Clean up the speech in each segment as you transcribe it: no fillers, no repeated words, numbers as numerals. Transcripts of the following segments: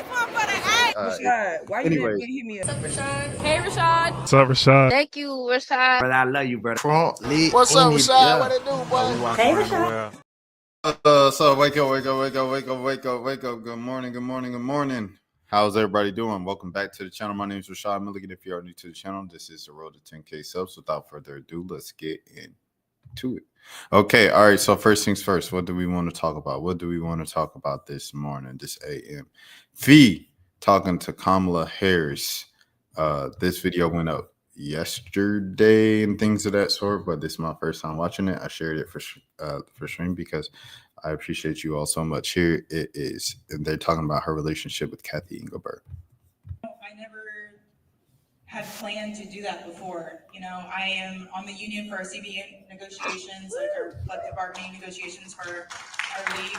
Rashad, why you didn't hit me up? Hey, Rashad. What's up, Rashad? Thank you, Rashad. Brother, I love you, brother. What's up, Rashad? What it do, boy? Hey, Rashad. So wake up. Good morning. How's everybody doing? Welcome back to the channel. My name is Rashad Milligan. If you are new to the channel, this is the road to 10K subs. Without further ado, let's get into it. Okay, all right. So first things first, what do we want to talk about? What do we want to talk about this morning, this AM? Fee talking to Kamala Harris. This video went up yesterday and things of that sort, but this is my first time watching it. I shared it for stream because I appreciate you all so much. Here it is, and they're talking about her relationship with Kathy Engelbert. I never had planned to do that before. You know, I am on the union for our CBA negotiations, like our collective bargaining negotiations for our league.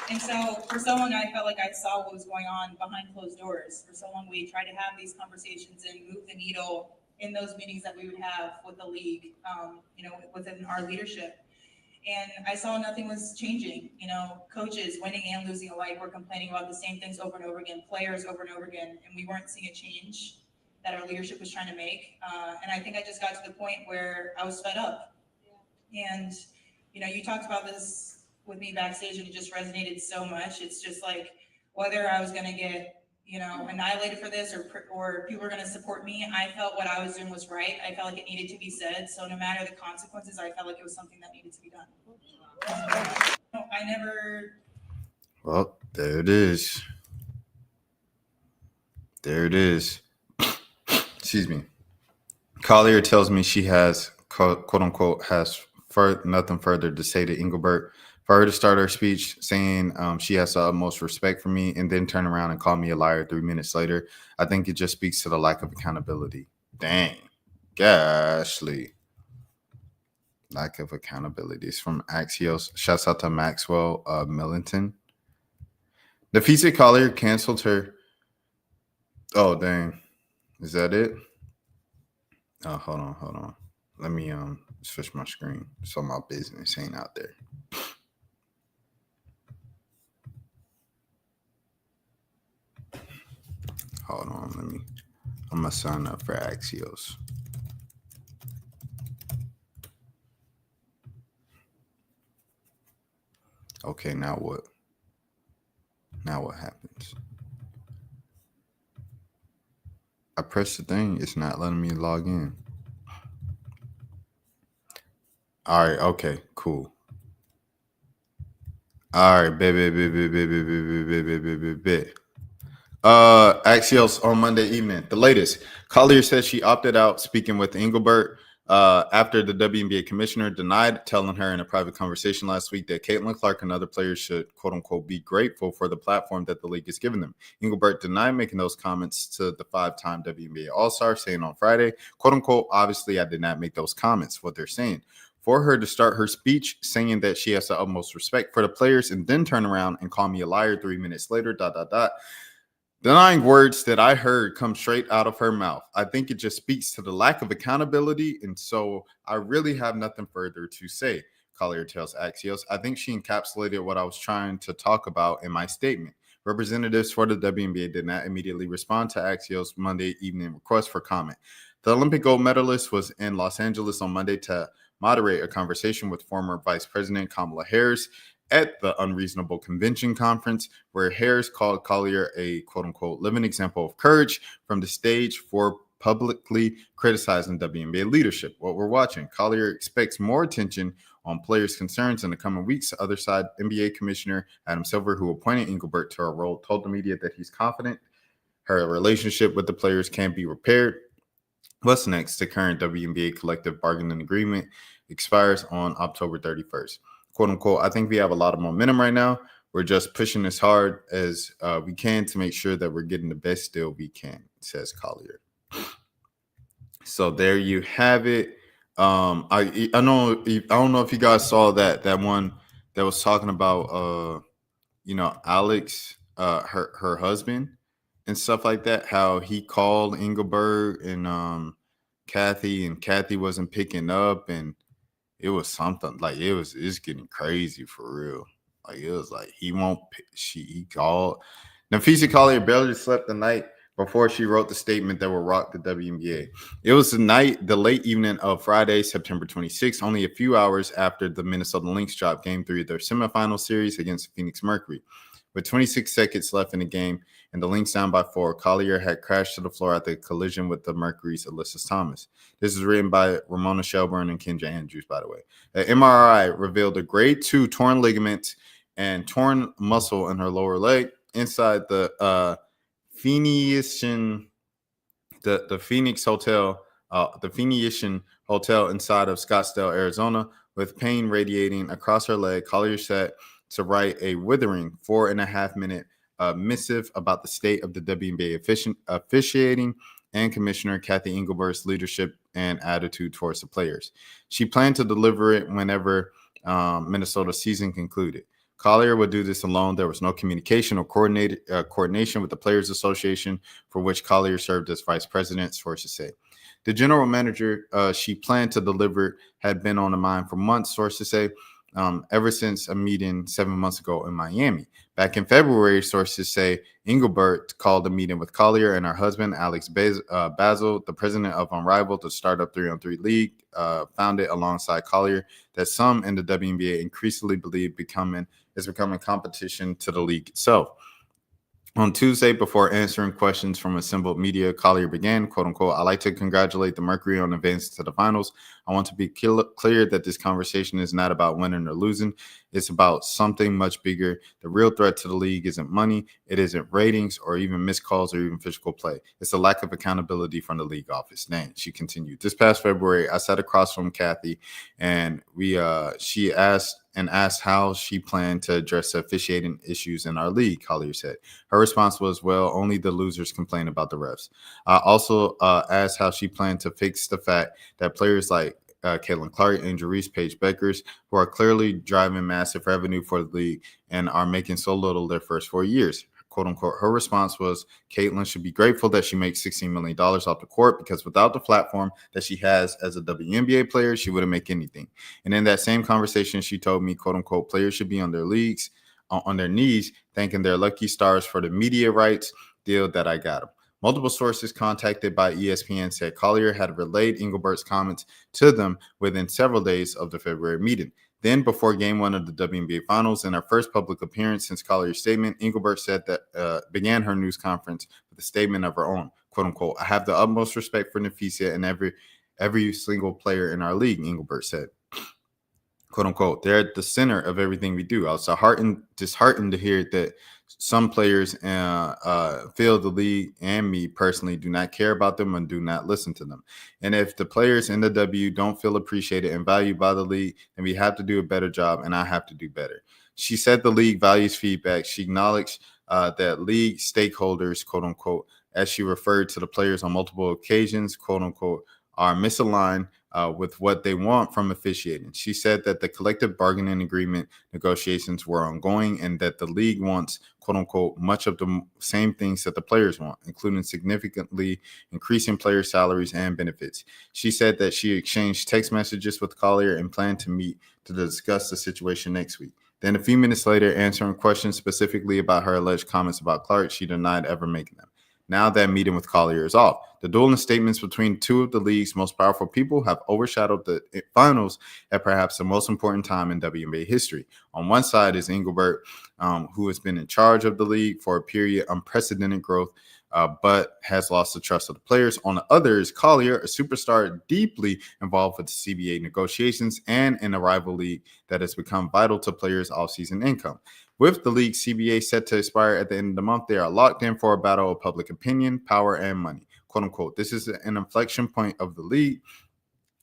And so for so long, I felt like I saw what was going on behind closed doors. For so long, we tried to have these conversations and move the needle in those meetings that we would have with the league, you know, within our leadership. And I saw nothing was changing. You know, coaches, winning and losing alike, were complaining about the same things over and over again, players over and over again, and we weren't seeing a change that our leadership was trying to make. And I think I just got to the point where I was fed up. And, you know, you talked about this with me backstage and it just resonated so much. It's just like, whether I was going to get, you know, annihilated for this or people were going to support me, I felt what I was doing was right. I felt like it needed to be said. So no matter the consequences, I felt like it was something that needed to be done. I never. Well, there it is. Excuse me. Collier tells me she has, quote unquote, nothing further to say to Engelbert. For her to start her speech saying she has the utmost respect for me and then turn around and call me a liar 3 minutes later, I think it just speaks to the lack of accountability. Dang. Gashly. Lack of accountability. It's from Axios. Shouts out to Maxwell Millington. Napheesa Collier canceled her. Oh, dang. Is that it? Oh, hold on. Let me switch my screen so my business ain't out there. Hold on, I'm gonna sign up for Axios. Okay, now what? Now what happens? I press the thing, it's not letting me log in. All right, okay, cool. All right, Axios on Monday evening. The latest. Collier says she opted out speaking with Engelbert after the WNBA commissioner denied telling her in a private conversation last week that Caitlin Clark and other players should, quote unquote, be grateful for the platform that the league has given them. Engelbert denied making those comments to the 5-time WNBA All-Star, saying on Friday, quote unquote, obviously I did not make those comments, what they're saying. For her to start her speech saying that she has the utmost respect for the players and then turn around and call me a liar 3 minutes later, denying words that I heard come straight out of her mouth. I think it just speaks to the lack of accountability, and so I really have nothing further to say, Collier tells Axios. I think she encapsulated what I was trying to talk about in my statement. Representatives for the WNBA did not immediately respond to Axios' Monday evening request for comment. The Olympic gold medalist was in Los Angeles on Monday to moderate a conversation with former Vice President Kamala Harris at the Unreasonable Convention Conference, where Harris called Collier a quote-unquote living example of courage from the stage for publicly criticizing WNBA leadership. What we're watching, Collier expects more attention on players' concerns in the coming weeks. Other side, NBA Commissioner Adam Silver, who appointed Engelbert to her role, told the media that he's confident her relationship with the players can be repaired. What's next? The current WNBA collective bargaining agreement expires on October 31st. Quote unquote, I think we have a lot of momentum right now. We're just pushing as hard as we can to make sure that we're getting the best deal we can, says Collier. So there you have it. I don't know if you guys saw that one that was talking about Alex, her husband and stuff like that, how he called Engelbert and Kathy wasn't picking up, and it was something like it's getting crazy for real. Like it was like he called. Napheesa Collier barely slept the night before she wrote the statement that will rock the WNBA. It was the late evening of Friday, September 26th, only a few hours after the Minnesota Lynx dropped Game 3 of their semifinal series against Phoenix Mercury. With 26 seconds left in the game and the Lynx down by 4, Collier had crashed to the floor after a collision with the Mercury's Alyssa Thomas. This is written by Ramona Shelburne and Kendra Andrews, by the way. The MRI revealed a grade 2 torn ligament and torn muscle in her lower leg inside the Phoenician Hotel inside of Scottsdale, Arizona, with pain radiating across her leg. Collier said to write a withering 4.5-minute missive about the state of the WNBA officiating and Commissioner Kathy Engelbert's leadership and attitude towards the players. She planned to deliver it whenever Minnesota season concluded. Collier would do this alone. There was no communication or coordination with the Players Association, for which Collier served as vice president, sources say. The general manager she planned to deliver had been on the mind for months, sources say, ever since a meeting 7 months ago in Miami. Back in February, sources say Engelbert called a meeting with Collier and her husband, Alex Basil, the president of Unrivaled, the startup 3-on-3 league, founded alongside Collier, that some in the WNBA increasingly believe is becoming competition to the league itself. On Tuesday, before answering questions from assembled media, Collier began, quote unquote, "I'd like to congratulate the Mercury on advancing to the finals. I want to be clear that this conversation is not about winning or losing. It's about something much bigger. The real threat to the league isn't money. It isn't ratings or even missed calls or even physical play. It's a lack of accountability from the league office." Then she continued, "This past February, I sat across from Kathy and she asked how she planned to address the officiating issues in our league," Collier said. Her response was, "Well, only the losers complain about the refs." I also asked how she planned to fix the fact that players like Caitlin Clark and Jerice Page Beckers, who are clearly driving massive revenue for the league and are making so little their first 4 years. Quote unquote. Her response was, "Caitlin should be grateful that she makes $16 million off the court, because without the platform that she has as a WNBA player, she wouldn't make anything." And in that same conversation, she told me, quote unquote, "Players should be on their knees, thanking their lucky stars for the media rights deal that I got them." Multiple sources contacted by ESPN said Collier had relayed Engelbert's comments to them within several days of the February meeting. Then, before Game 1 of the WNBA Finals, in her first public appearance since Collier's statement, Engelbert said that began her news conference with a statement of her own, quote unquote, "I have the utmost respect for Napheesa and every single player in our league," Engelbert said. Quote unquote, "They're at the center of everything we do. I was disheartened to hear that some players feel the league and me personally do not care about them and do not listen to them. And if the players in the W don't feel appreciated and valued by the league, then we have to do a better job, and I have to do better." She said the league values feedback. She acknowledged that league stakeholders, quote unquote, as she referred to the players on multiple occasions, quote unquote, are misaligned with what they want from officiating. She said that the collective bargaining agreement negotiations were ongoing and that the league wants, quote unquote, much of the same things that the players want, including significantly increasing player salaries and benefits. She said that she exchanged text messages with Collier and planned to meet to discuss the situation next week. Then a few minutes later, answering questions specifically about her alleged comments about Clark, she denied ever making them. Now that meeting with Collier is off. The dueling statements between two of the league's most powerful people have overshadowed the finals at perhaps the most important time in WNBA history. On one side is Engelbert, who has been in charge of the league for a period of unprecedented growth, but has lost the trust of the players. On the other is Collier, a superstar deeply involved with the CBA negotiations and in a rival league that has become vital to players' offseason income. With the league's CBA set to expire at the end of the month, they are locked in for a battle of public opinion, power, and money. Quote unquote, "This is an inflection point of the league,"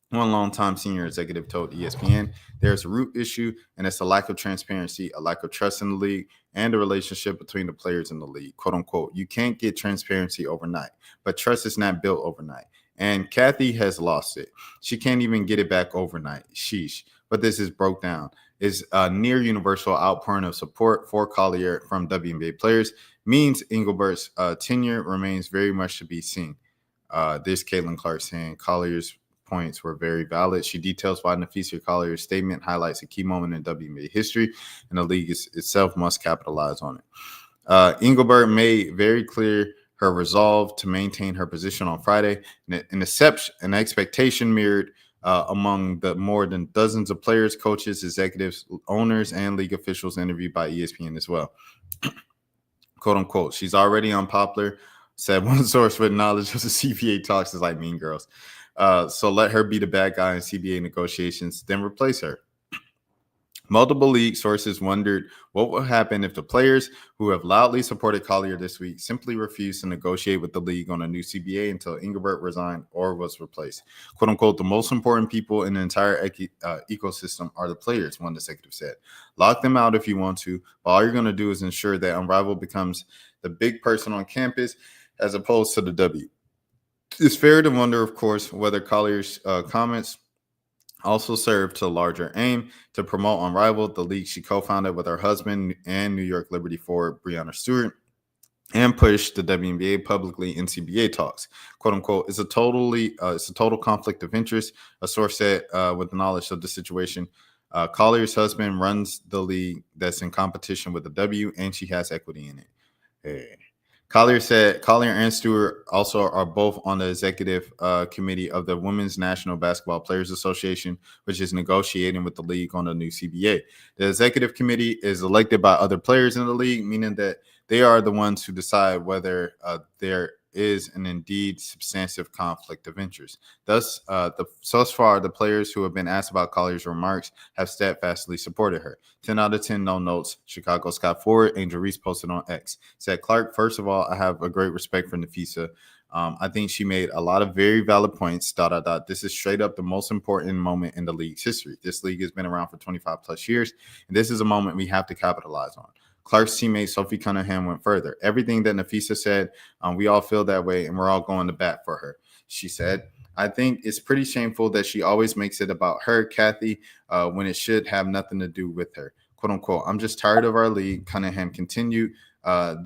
one longtime senior executive told ESPN. "There's a root issue, and it's a lack of transparency, a lack of trust in the league, and the relationship between the players in the league." Quote unquote, "You can't get transparency overnight, but trust is not built overnight. And Kathy has lost it. She can't even get it back overnight. Sheesh. But this is broke down. Is a near universal outpouring of support for Collier from WNBA players means Engelbert's tenure remains very much to be seen." This Caitlin Clark saying Collier's points were very valid. She details why Napheesa Collier's statement highlights a key moment in WNBA history, and the league itself must capitalize on it. Engelbert made very clear her resolve to maintain her position on Friday, an expectation mirrored among the more than dozens of players, coaches, executives, owners, and league officials interviewed by ESPN as well. Quote unquote, she's already unpopular, said one source with knowledge of the CBA talks is like Mean Girls. So let her be the bad guy in CBA negotiations, then replace her. Multiple league sources wondered what would happen if the players who have loudly supported Collier this week simply refused to negotiate with the league on a new CBA until Engelbert resigned or was replaced. Quote unquote, the most important people in the entire ecosystem are the players, one executive said. Lock them out if you want to, but all you're going to do is ensure that Unrivaled becomes the big person on campus as opposed to the W. It's fair to wonder, of course, whether Collier's comments also served to a larger aim to promote Unrivaled, the league she co-founded with her husband and New York Liberty forward Breonna Stewart, and push the WNBA publicly in CBA talks. "Quote unquote, it's a total conflict of interest," a source said with knowledge of the situation. Collier's husband runs the league that's in competition with the W, and she has equity in it. Hey. Collier said Collier and Stewart also are both on the executive committee of the Women's National Basketball Players Association, which is negotiating with the league on a new CBA. The executive committee is elected by other players in the league, meaning that they are the ones who decide whether there is an indeed substantive conflict of interest. Thus far, the players who have been asked about Collier's remarks have steadfastly supported her. 10 out of 10 no notes. Chicago Scott Ford, Angel Reese posted on X. Said, Clark, first of all, I have a great respect for Napheesa. I think she made a lot of very valid points. This is straight up the most important moment in the league's history. This league has been around for 25 plus years, and this is a moment we have to capitalize on. Clark's teammate Sophie Cunningham went further. Everything that Napheesa said, we all feel that way, and we're all going to bat for her. She said, I think it's pretty shameful that she always makes it about her, Kathy, when it should have nothing to do with her. Quote unquote, I'm just tired of our league, Cunningham continued.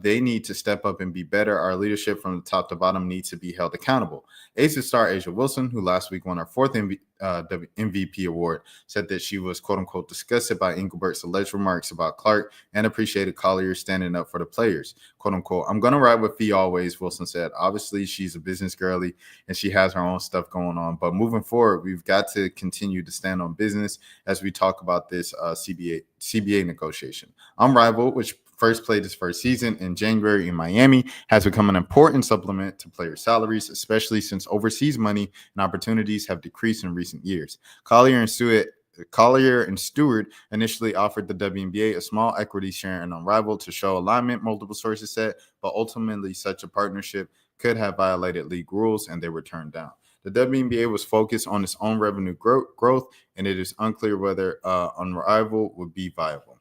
They need to step up and be better. Our leadership from the top to bottom needs to be held accountable. Aces star Asia Wilson, who last week won her fourth MVP award, said that she was, quote unquote, disgusted by Engelbert's alleged remarks about Clark and appreciated Collier standing up for the players. Quote unquote, I'm going to ride with Fee always, Wilson said. Obviously, she's a business girly and she has her own stuff going on. But moving forward, we've got to continue to stand on business as we talk about this CBA negotiation. Unrivaled, which first played his first season in January in Miami, has become an important supplement to player salaries, especially since overseas money and opportunities have decreased in recent years. Collier and Stewart initially offered the WNBA a small equity share in Unrivaled to show alignment, multiple sources said, but ultimately such a partnership could have violated league rules and they were turned down. The WNBA was focused on its own revenue growth, and it is unclear whether Unrivaled would be viable.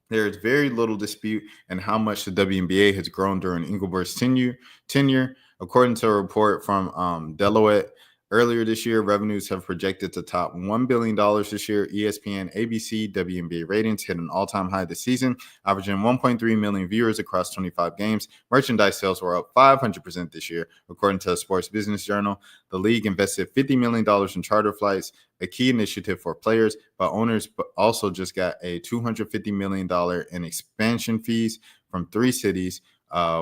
There is very little dispute in how much the WNBA has grown during Engelbert's tenure. According to a report from Deloitte, earlier this year, revenues have projected to top $1 billion this year. ESPN, ABC, WNBA ratings hit an all-time high this season, averaging 1.3 million viewers across 25 games. Merchandise sales were up 500% this year, according to a Sports Business Journal. The league invested $50 million in charter flights, a key initiative for players, but owners also just got a $250 million in expansion fees from 3 cities,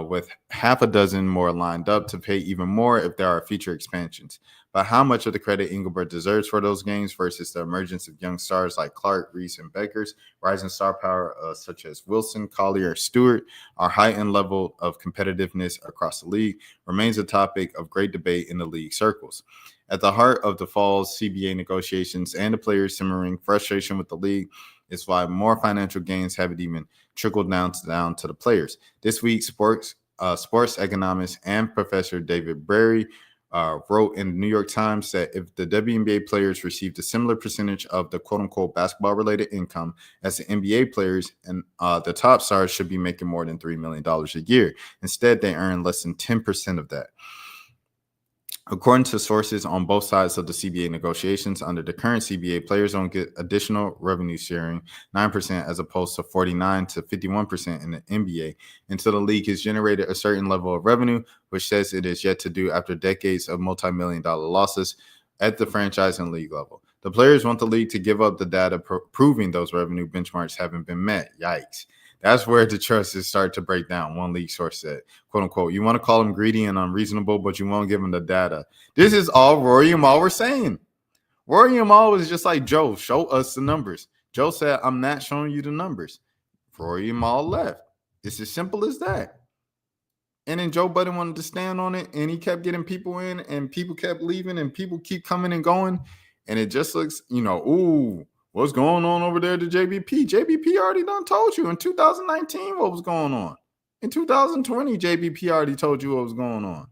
with half a dozen more lined up to pay even more if there are future expansions. But how much of the credit Engelbert deserves for those games versus the emergence of young stars like Clark, Reese, and Beckers, rising star power such as Wilson, Collier, Stewart, our heightened level of competitiveness across the league remains a topic of great debate in the league circles. At the heart of the fall's CBA negotiations and the players' simmering frustration with the league is why more financial gains haven't even trickled down to the players. This week, sports economist and Professor David Bryan wrote in the New York Times that if the WNBA players received a similar percentage of the quote-unquote basketball-related income as the NBA players, and the top stars should be making more than $3 million a year. Instead, they earn less than 10% of that. According to sources on both sides of the CBA negotiations, under the current CBA, players don't get additional revenue sharing, 9% as opposed to 49 to 51% in the NBA, until the league has generated a certain level of revenue, which says it is yet to do after decades of multi-million-dollar losses at the franchise and league level. The players want the league to give up the data proving those revenue benchmarks haven't been met. Yikes. That's where the trust is start to break down. One league source said, quote unquote, you want to call him greedy and unreasonable, but you won't give him the data. This is all Rory and Mal were saying. Rory and Mal was just like, Joe, show us the numbers. Joe said, I'm not showing you the numbers. Rory and Mal left. It's as simple as that. And then Joe Budden wanted to stand on it, and he kept getting people in, and people kept leaving, and people keep coming and going. And it just looks, ooh, what's going on over there to JBP? JBP already done told you in 2019 what was going on. In 2020, JBP already told you what was going on.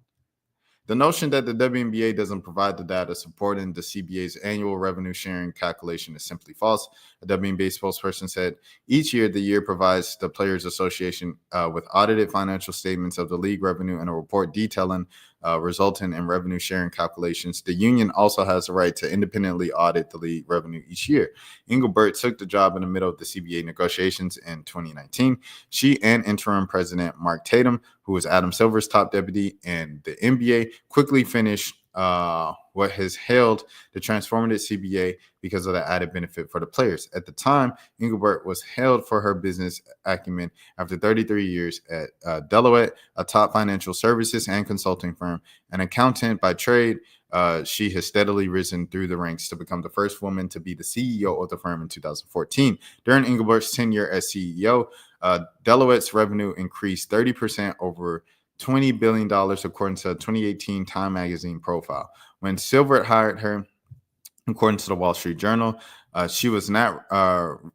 The notion that the WNBA doesn't provide the data supporting the CBA's annual revenue sharing calculation is simply false. A WNBA spokesperson said each year the year provides the Players Association with audited financial statements of the league revenue and a report detailing resulting in revenue sharing calculations. The union also has the right to independently audit the league revenue each year. Engelbert took the job in the middle of the CBA negotiations in 2019. She and interim president Mark Tatum, who was Adam Silver's top deputy in the NBA, quickly finished what has hailed the transformative CBA because of the added benefit for the players. At the time, Engelbert was hailed for her business acumen after 33 years at Deloitte, a top financial services and consulting firm. An accountant by trade, she has steadily risen through the ranks to become the first woman to be the CEO of the firm in 2014. During Engelbert's tenure as CEO, Deloitte's revenue increased 30% over $20 billion, according to a 2018 Time magazine profile. When Silver hired her, according to the Wall Street Journal, she was not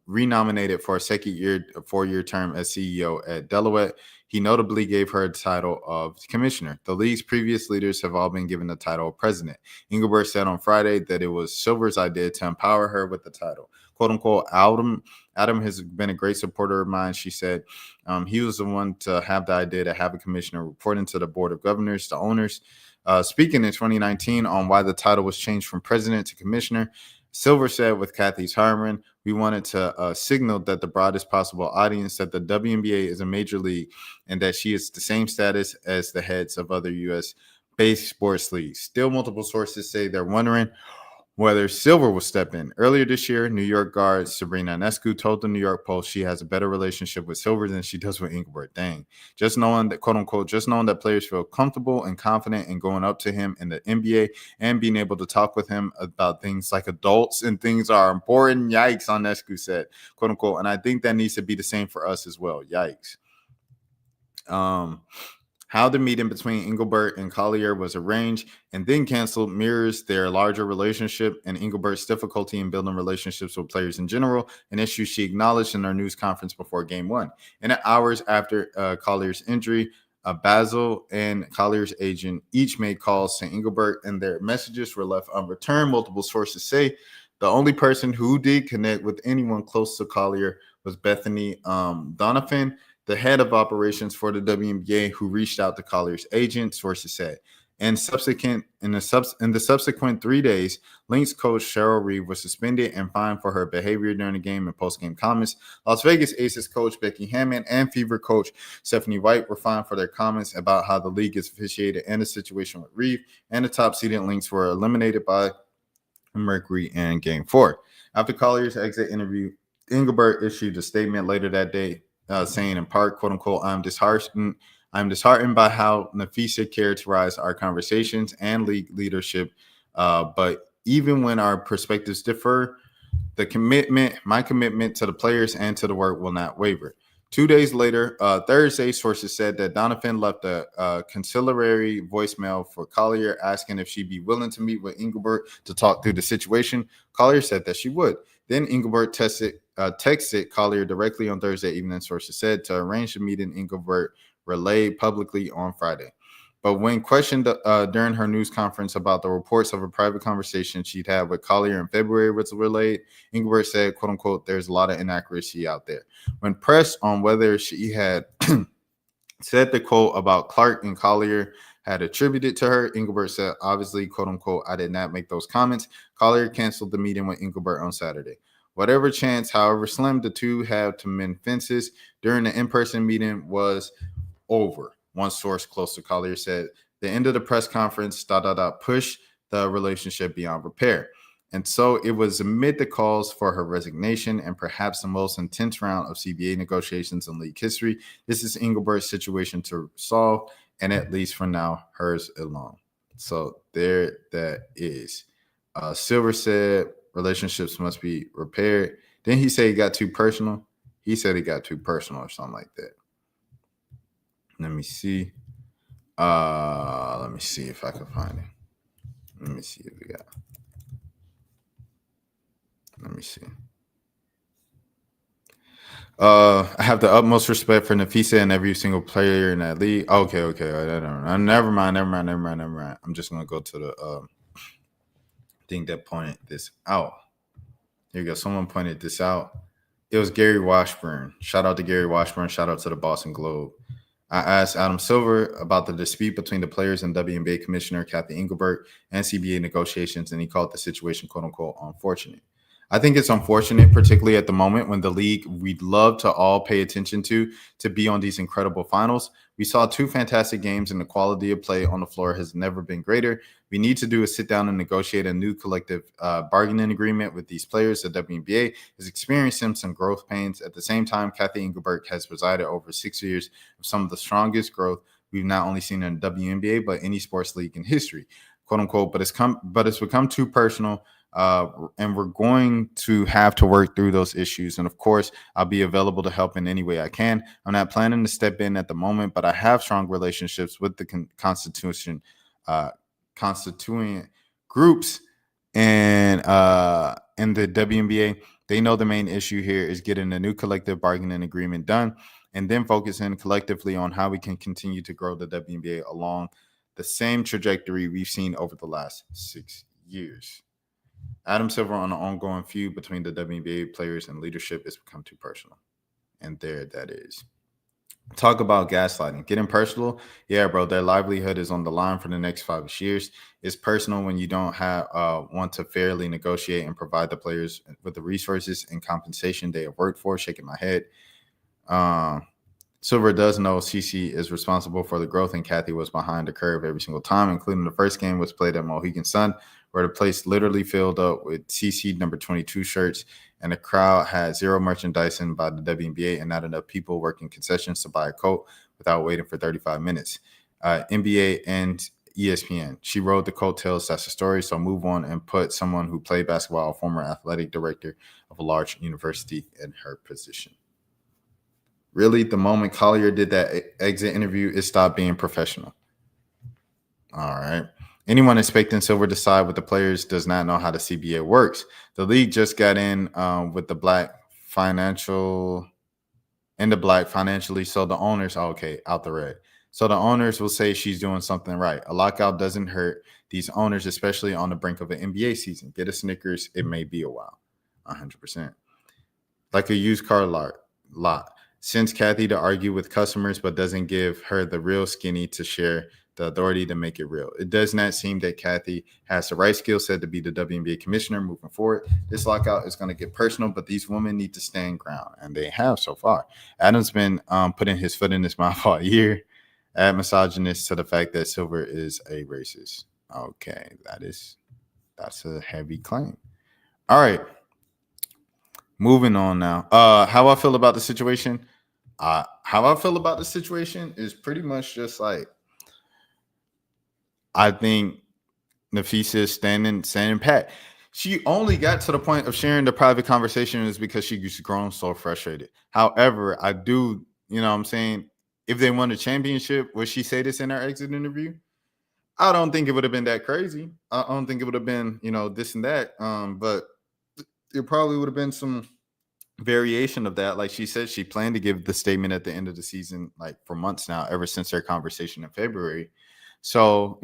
renominated for a second 4-year term as CEO at Deloitte. He notably gave her the title of commissioner. The league's previous leaders have all been given the title of president. Engelbert said on Friday that it was Silver's idea to empower her with the title. Quote unquote, Adam has been a great supporter of mine, she said. He was the one to have the idea to have a commissioner reporting to the board of governors, the owners. Speaking in 2019 on why the title was changed from president to commissioner, Silver said with Kathy's hiring, we wanted to signal that the broadest possible audience that the WNBA is a major league and that she is the same status as the heads of other U.S.-based sports leagues. Still, multiple sources say they're wondering whether Silver will step in. Earlier this year, New York guard Sabrina Ionescu told the New York Post she has a better relationship with Silver than she does with Engelbert. Dang. Just knowing that, quote unquote, just knowing that players feel comfortable and confident in going up to him in the NBA and being able to talk with him about things like adults and things are important. Yikes, Ionescu said, quote unquote. And I think that needs to be the same for us as well. Yikes. How the meeting between Engelbert and Collier was arranged and then canceled mirrors their larger relationship and Engelbert's difficulty in building relationships with players in general, an issue she acknowledged in her news conference before Game 1. In the hours after Collier's injury, Basil and Collier's agent each made calls to Engelbert, and their messages were left unreturned. Multiple sources say the only person who did connect with anyone close to Collier was Bethany Donovan, the head of operations for the WNBA, who reached out to Collier's agent, sources said. In the subsequent 3 days, Lynx coach Cheryl Reeve was suspended and fined for her behavior during the game and post-game comments. Las Vegas Aces coach Becky Hammond and Fever coach Stephanie White were fined for their comments about how the league is officiated and the situation with Reeve, and the top-seeded Lynx were eliminated by Mercury in Game 4. After Collier's exit interview, Engelbert issued a statement later that day, saying in part, quote unquote, I'm disheartened by how Napheesa characterized our conversations and league leadership. But even when our perspectives differ, my commitment to the players and to the work will not waver. 2 days later, Thursday, sources said that Donovan left a conciliatory voicemail for Collier asking if she'd be willing to meet with Engelbert to talk through the situation. Collier said that she would. Then Engelbert texted Collier directly on Thursday evening, sources said, to arrange the meeting Engelbert relayed publicly on Friday. But when questioned during her news conference about the reports of a private conversation she'd had with Collier in February was relayed, Engelbert said, quote unquote, there's a lot of inaccuracy out there. When pressed on whether she had said the quote about Clark and Collier had attributed to her, Engelbert said, obviously, quote unquote, I did not make those comments. Collier canceled the meeting with Engelbert on Saturday. Whatever chance, however slim, the two have to mend fences during the in-person meeting was over. One source close to Collier said, the end of the press conference, pushed the relationship beyond repair. And so it was amid the calls for her resignation and perhaps the most intense round of CBA negotiations in league history. This is Engelbert's situation to solve, and at least for now, hers alone. So there that is. Silver said relationships must be repaired. Then he said he got too personal. He said he got too personal or something like that. Let me see. Let me see if I can find it. Let me see if we got. Let me see. I have the utmost respect for Napheesa and every single player in that league. Okay. Never mind. I'm just gonna go to the thing that pointed this out. Here you go. Someone pointed this out. It was Gary Washburn. Shout out to Gary Washburn. Shout out to the Boston Globe. I asked Adam Silver about the dispute between the players and WNBA Commissioner Kathy Engelbert and CBA negotiations, and he called the situation, quote unquote, unfortunate. I think it's unfortunate, particularly at the moment when the league we'd love to all pay attention to be on these incredible finals. We saw 2 fantastic games, and the quality of play on the floor has never been greater. We need to do is sit down and negotiate a new collective bargaining agreement with these players. The WNBA is experiencing some growth pains. At the same time, Kathy Engelbert has presided over 6 years of some of the strongest growth we've not only seen in the WNBA, but any sports league in history, quote unquote. But it's become too personal. And we're going to have to work through those issues. And of course, I'll be available to help in any way I can. I'm not planning to step in at the moment, but I have strong relationships with the constituent groups and in the WNBA. They know the main issue here is getting a new collective bargaining agreement done and then focusing collectively on how we can continue to grow the WNBA along the same trajectory we've seen over the last 6 years. Adam Silver on an ongoing feud between the WNBA players and leadership has become too personal. And there that is. Talk about gaslighting. Getting personal. Yeah, bro, their livelihood is on the line for the next 5 years. It's personal when you don't have want to fairly negotiate and provide the players with the resources and compensation they have worked for. Shaking my head. Silver does know CC is responsible for the growth, and Kathy was behind the curve every single time, including the first game was played at Mohegan Sun, where the place literally filled up with CC number 22 shirts, and the crowd had zero merchandising by the WNBA and not enough people working concessions to buy a coat without waiting for 35 minutes. NBA and ESPN. She rode the coattails. That's the story. So move on and put someone who played basketball, a former athletic director of a large university, in her position. Really, the moment Collier did that exit interview, it stopped being professional. All right. Anyone expecting Silver to side with the players does not know how the CBA works. The league just got in with the black financially, so the owners, okay, out the red. So the owners will say she's doing something right. A lockout doesn't hurt these owners, especially on the brink of an NBA season. Get a Snickers. It may be a while. 100%. Like a used car lot. Sends Kathy to argue with customers, but doesn't give her the real skinny to share the authority to make it real. It does not seem that Kathy has the right skill set to be the WNBA commissioner moving forward. This lockout is going to get personal, but these women need to stand ground, and they have so far. Adam's been putting his foot in his mouth all year, add misogynist to the fact that Silver is a racist. Okay, that's a heavy claim. All right, moving on now. How I feel about the situation? How I feel about the situation is pretty much just like, I think Napheesa is standing pat. She only got to the point of sharing the private conversation is because she's grown so frustrated. However, I do, you know what I'm saying, if they won a championship, would she say this in her exit interview? I don't think it would have been that crazy. I don't think it would have been, this and that. But it probably would have been some variation of that. Like she said, she planned to give the statement at the end of the season, like for months now, ever since their conversation in February. So,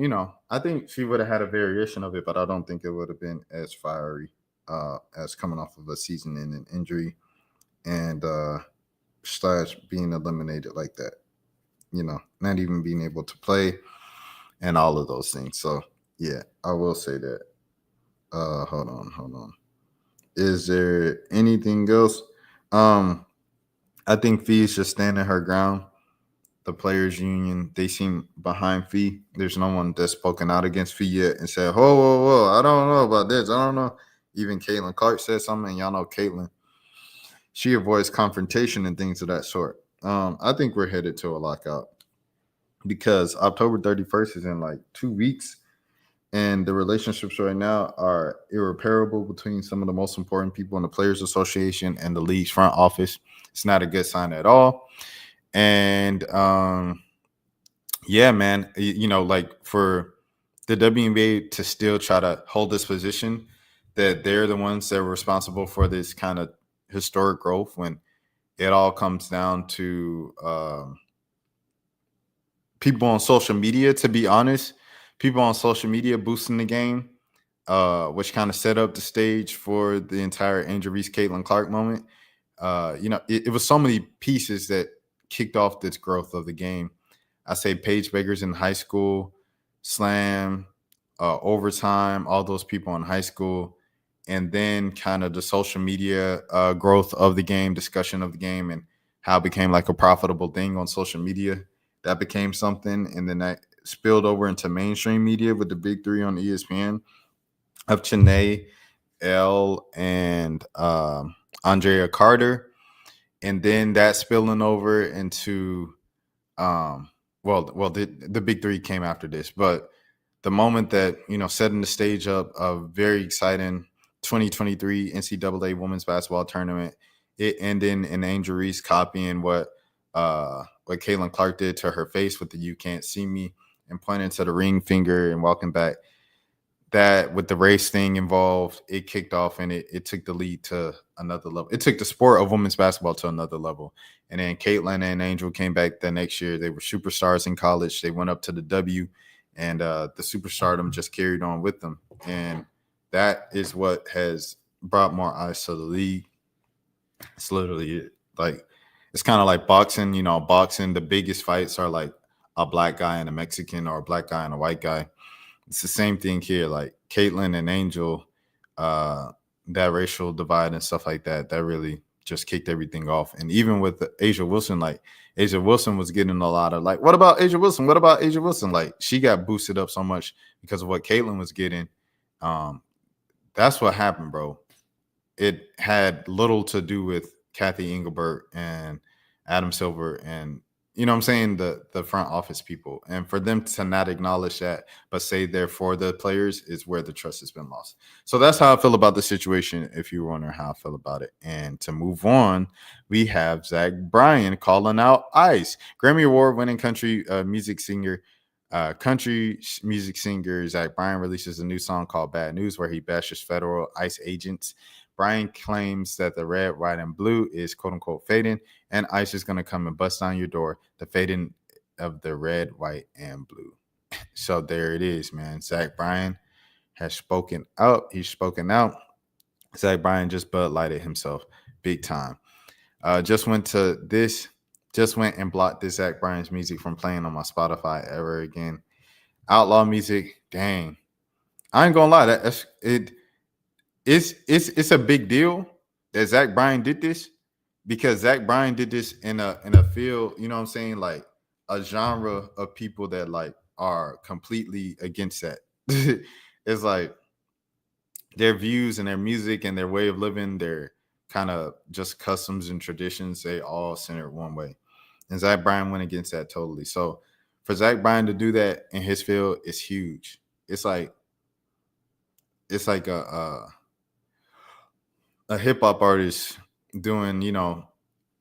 I think she would have had a variation of it, but I don't think it would have been as fiery as coming off of a season-ending injury and slash being eliminated like that. Not even being able to play and all of those things. So, yeah, I will say that. Hold on. Is there anything else? I think Fee's just standing her ground. The players' union, they seem behind Fee. There's no one that's spoken out against Fee yet and said, whoa, I don't know about this. I don't know. Even Caitlin Clark said something. And y'all know Caitlin, she avoids confrontation and things of that sort. I think we're headed to a lockout because October 31st is in like 2 weeks. And the relationships right now are irreparable between some of the most important people in the Players Association and the league's front office. It's not a good sign at all. And yeah, man, like for the WNBA to still try to hold this position that they're the ones that are responsible for this kind of historic growth when it all comes down to people on social media, to be honest, people on social media boosting the game, which kind of set up the stage for the entire Angel Reese Caitlin Clark moment. It was so many pieces that kicked off this growth of the game. I say Paige Baker's in high school, Slam, overtime, all those people in high school, and then kind of the social media growth of the game, discussion of the game, and how it became like a profitable thing on social media. That became something, and then that spilled over into mainstream media with the big three on ESPN of Chennai, Elle, and Andrea Carter, and then that spilling over into the big three came after this, but the moment that setting the stage up of very exciting 2023 NCAA Women's Basketball Tournament, it ending in Angel Reese copying what Caitlin Clark did to her face with the "You Can't See Me" and pointing to the ring finger and walking back. That with the race thing involved, it kicked off and it took the lead to another level. It took the sport of women's basketball to another level. And then Caitlin and Angel came back the next year. They were superstars in college. They went up to the W, and the superstardom just carried on with them. And that is what has brought more eyes to the league. It's literally like, it's kind of like boxing. Boxing, the biggest fights are like a black guy and a Mexican, or a black guy and a white guy. It's the same thing here. Like Caitlin and Angel, that racial divide and stuff like that, that really just kicked everything off. And even with Asia Wilson, like Asia Wilson was getting a lot of like, what about Asia Wilson? What about Asia Wilson? Like she got boosted up so much because of what Caitlin was getting. That's what happened, bro. It had little to do with Kathy Engelbert and Adam Silver and what I'm saying, the front office people. And for them to not acknowledge that, but say they're for the players, is where the trust has been lost. So that's how I feel about the situation, if you were wondering how I feel about it. And to move on, we have Zach Bryan calling out ICE. Grammy Award-winning country music singer Zach Bryan releases a new song called Bad News, where he bashes federal ICE agents. Bryan claims that the red, white, and blue is quote-unquote fading, and ICE is going to come and bust down your door, the fading of the red, white, and blue. So there it is, man. Zach Bryan has spoken out. He's spoken out. Zach Bryan just Bud Lighted himself big time. Just went and blocked this Zach Bryan's music from playing on my Spotify ever again. Outlaw music, dang. I ain't gonna lie, it's a big deal that Zach Bryan did this, because Zach Bryan did this in a field, you know what I'm saying, like a genre of people that like are completely against that. It's like their views and their music and their way of living, their kind of just customs and traditions, they all center one way. And Zach Bryan went against that totally. So for Zach Bryan to do that in his field is huge. It's like a hip hop artist doing,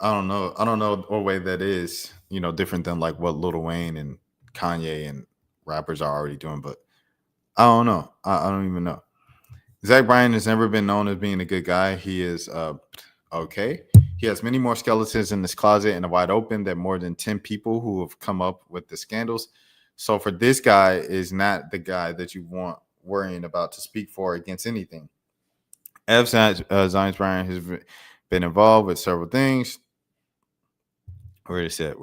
I don't know what way that is, different than like what Lil Wayne and Kanye and rappers are already doing. But I don't know. I don't even know. Zach Bryan has never been known as being a good guy. He is okay. He has many more skeletons in his closet in the wide open than more than 10 people who have come up with the scandals. So for this guy is not the guy that you want worrying about to speak for against anything. Zion Bryan has been involved with several things. Where is it?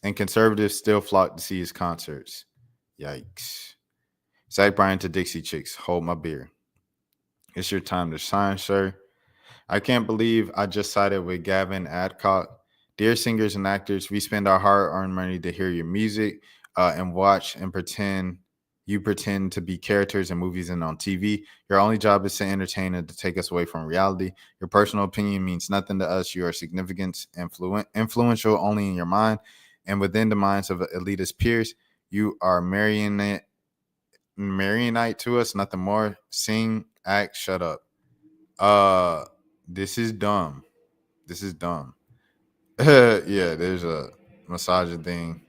And conservatives still flock to see his concerts. Yikes. Zach Bryan to Dixie Chicks. Hold my beer. It's your time to shine, sir. I can't believe I just sided with Gavin Adcock. Dear singers and actors, we spend our hard-earned money to hear your music and watch and pretend You pretend to be characters in movies and on TV. Your only job is to entertain and to take us away from reality. Your personal opinion means nothing to us. You are significant, influential only in your mind and within the minds of elitist peers. You are marionette to us, nothing more. Sing, act, shut up. This is dumb. This is dumb. Yeah, there's a massage thing.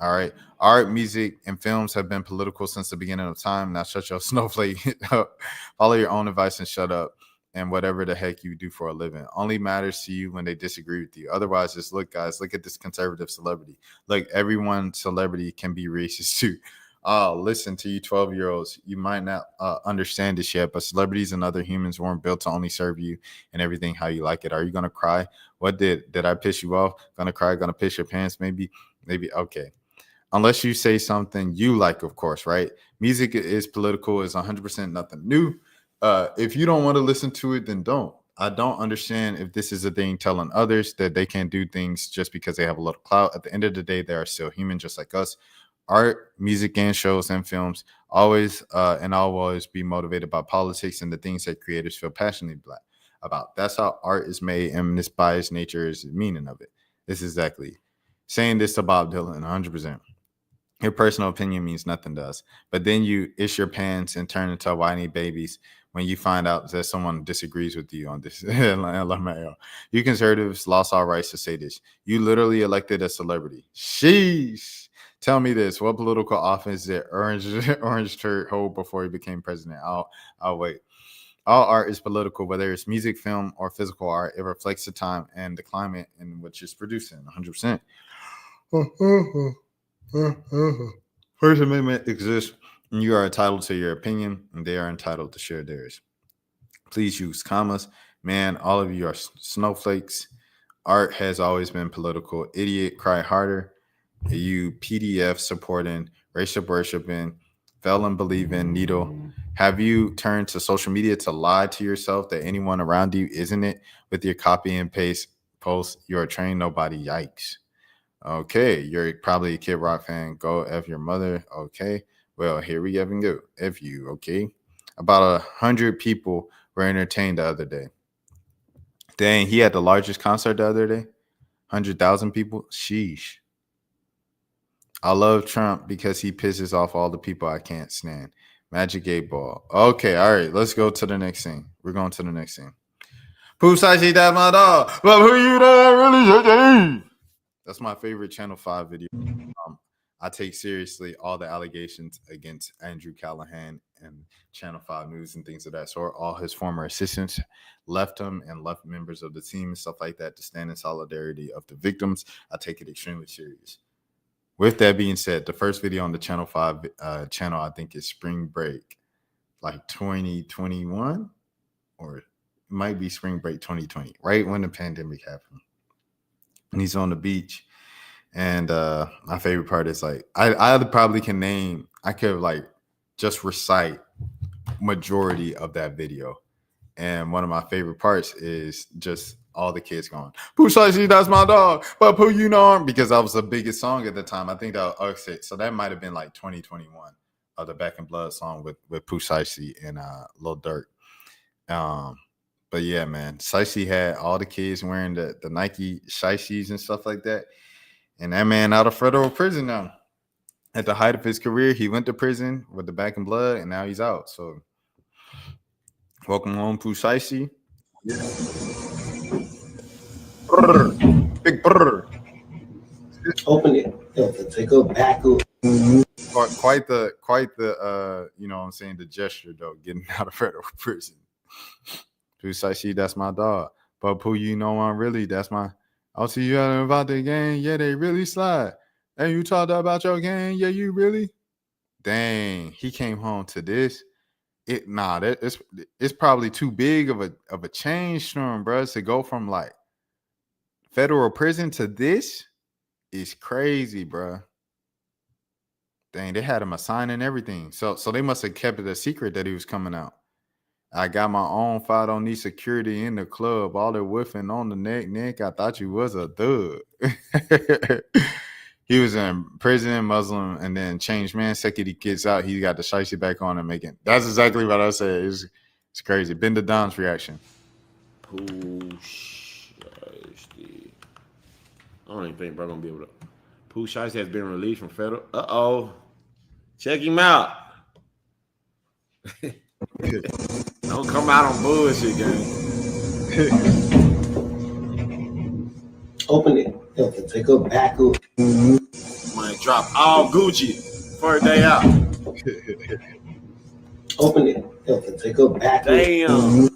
All right. Art, music, and films have been political since the beginning of time. Now shut your snowflake up. Follow your own advice and shut up. And whatever the heck you do for a living only matters to you when they disagree with you. Otherwise, just look, guys, look at this conservative celebrity. Look, everyone celebrity can be racist too. Oh, listen to you 12-year-olds. You might not understand this yet, but celebrities and other humans weren't built to only serve you and everything how you like it. Are you going to cry? What did I piss you off? Gonna cry? Gonna piss your pants? Maybe. Okay. Unless you say something you like, of course, right? Music is political, is 100% nothing new. If you don't want to listen to it, then don't. I don't understand if this is a thing telling others that they can't do things just because they have a little clout. At the end of the day, they are still human just like us. Art, music, and shows and films always and always be motivated by politics and the things that creators feel passionately about. That's how art is made, and this biased nature is the meaning of it. This is exactly saying this to Bob Dylan, 100%. Your personal opinion means nothing to us, but then you ish your pants and turn into whiny babies when you find out that someone disagrees with you on this. You conservatives lost all rights to say this. You literally elected a celebrity. Sheesh. Tell me this: what political office did Orange Turd hold before he became president? I'll wait. All art is political, whether it's music, film, or physical art. It reflects the time and the climate in which it's producing. 100%. First Amendment exists, and you are entitled to your opinion, and they are entitled to share theirs. Please use commas. Man, all of you are snowflakes. Art has always been political. Idiot, cry harder. You PDF supporting, racial worshiping, felon believing, needle. Have you turned to social media to lie to yourself that anyone around you isn't it? With your copy and paste post, you're a trained nobody. Yikes. Okay, you're probably a Kid Rock fan. Go F your mother. Okay, well, here we even go. F you, okay? About 100 people were entertained the other day. Dang, he had the largest concert the other day. 100,000 people. Sheesh. I love Trump because he pisses off all the people I can't stand. Magic 8 Ball. Okay, all right, let's go to the next thing. We're going to the next thing. Pooh, that's my dog. But who you there really should. That's my favorite Channel 5 video. I take seriously all the allegations against Andrew Callahan and Channel 5 News and things of that sort. All his former assistants left him and left members of the team and stuff like that to stand in solidarity of the victims. I take it extremely serious. With that being said, the first video on the Channel 5 channel, I think, is Spring Break, like 2021, or it might be Spring Break 2020, right when the pandemic happened. And he's on the beach. And my favorite part is like, I probably can name, I could like just recite majority of that video. And one of my favorite parts is just all the kids going, Pooh Shiesty, that's my dog. But Pooh, you know him, because that was the biggest song at the time. I think that was it. So that might have been like 2021, the Back in Blood song with Pooh Shiesty and Lil Durk. But yeah, man, Shiesty had all the kids wearing the Nike Shiesties and stuff like that. And that man out of federal prison now. At the height of his career, he went to prison with the Back in Blood, and now he's out. So welcome home, Pooh Shiesty. Yeah. Big brr. Open it. Take a back. Quite the you know what I'm saying, the gesture though, getting out of federal prison. Pooh Shiesty, that's my dog. But Pooh, you know I'm really, that's my, I'll see you about the game. Yeah, they really slide. And you talked about your game. Yeah, you really. Dang, he came home to this. It's probably too big of a change for him, bro. To go from like federal prison to this is crazy, bro. Dang, they had him a sign and everything. So they must have kept it a secret that he was coming out. I got my own fight, don't need security in the club. All the whiffing on the neck. I thought you was a thug. He was in prison, Muslim, and then changed man. Second he gets out, he got the shiesty back on and making. That's exactly what I said. It's crazy. Ben the Don's reaction. Pooh Shiesty. I don't even think bro gonna be able to. Pooh Shiesty has been released from federal. Check him out. Don't come out on bullshit, gang. Open it. Take a back up. Might drop all Gucci for a day out. Open it. Take a back up. Damn.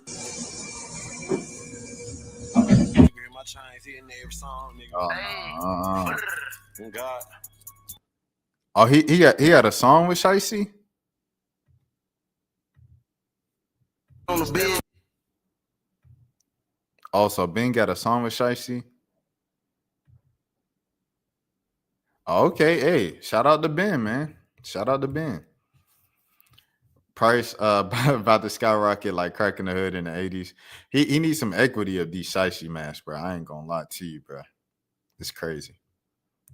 Oh, he had a song with Shiesty? On the bed. Also, Ben got a song with Shiesty. Okay, hey, shout out to Ben, man. Shout out to Ben. Price about to skyrocket like cracking the hood in the 80s. He needs some equity of these Shiesty masks, bro. I ain't gonna lie to you, bro. It's crazy.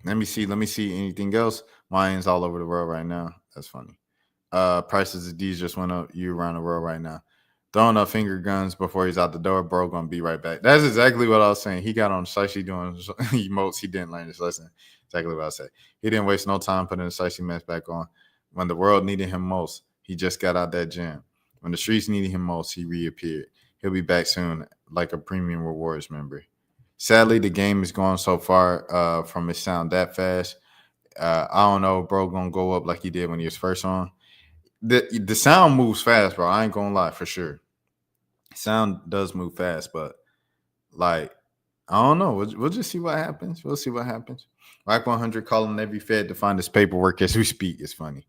Let me see anything else. Lions all over the world right now. That's funny. Prices of these just went up you around the world right now. Throwing up finger guns before he's out the door, bro. Gonna be right back. That's exactly what I was saying. He got on Shiesty doing emotes. He didn't learn his lesson. Exactly what I said. He didn't waste no time putting the Shiesty mask back on. When the world needed him most, he just got out that gym. When the streets needed him most, he reappeared. He'll be back soon, like a premium rewards member. Sadly, the game is going so far from his sound that fast. I don't know, bro, gonna go up like he did when he was first on. The sound moves fast, bro. I ain't gonna lie, for sure. Sound does move fast, but like, I don't know. We'll just see what happens. We'll see what happens. Rack 100 calling every Fed to find his paperwork as we speak. It's funny.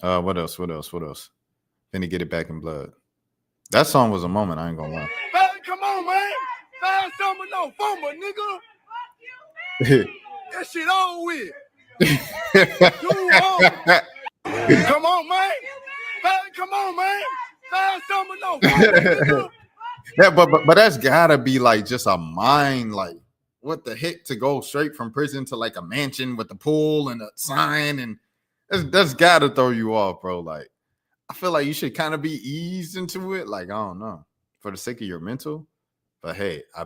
What else? Finna get it back in blood. That song was a moment. I ain't gonna lie. Come on, man. Find something no former, nigga. That shit on with. Come on, man. Come on, man. Find something no former, nigga. Yeah, but that's gotta be like just a mind, like what the heck, to go straight from prison to like a mansion with a pool and a sign, and that's gotta throw you off, bro. Like, I feel like you should kind of be eased into it. Like, I don't know, for the sake of your mental. But hey, I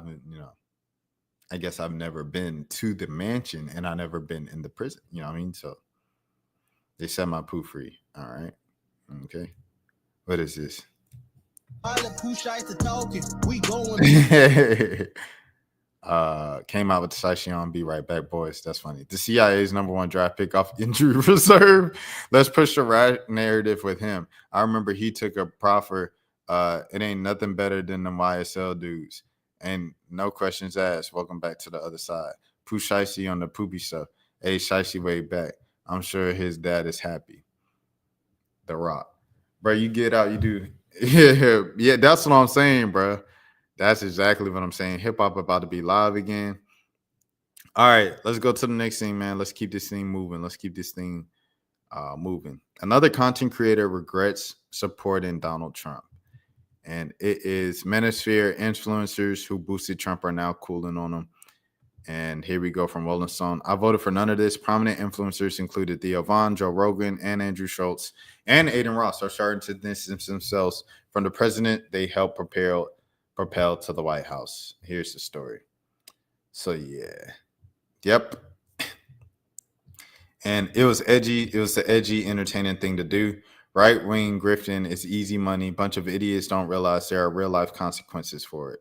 guess I've never been to the mansion and I've never been in the prison. You know what I mean? So they set my Pooh free. All right. Okay. What is this? Came out with the Shiesty on. Be right back, boys. That's funny. The CIA's #1 draft pick off injury reserve. Let's push the right narrative with him. I remember he took a proffer. It ain't nothing better than the YSL dudes. And no questions asked. Welcome back to the other side. Pooh Shiesty on the poopy stuff. Hey, Shiesty way back. I'm sure his dad is happy. The Rock. Bro, you get out, you do. Yeah, that's what I'm saying, bro. That's exactly what I'm saying. Hip-hop about to be live again. All right, let's go to the next thing, man. Let's keep this thing moving. Let's keep this thing moving. Another content creator regrets supporting Donald Trump. And it is Manosphere influencers who boosted Trump are now cooling on him. And here we go from Rolling Stone. I voted for none of this. Prominent influencers included Theo Von, Joe Rogan, and Andrew Schultz, and Aiden Ross are starting to distance themselves from the president they helped propel to the White House. Here's the story. So, yeah. Yep. And it was edgy. It was the edgy, entertaining thing to do. Right-wing grifting is easy money. Bunch of idiots don't realize there are real-life consequences for it.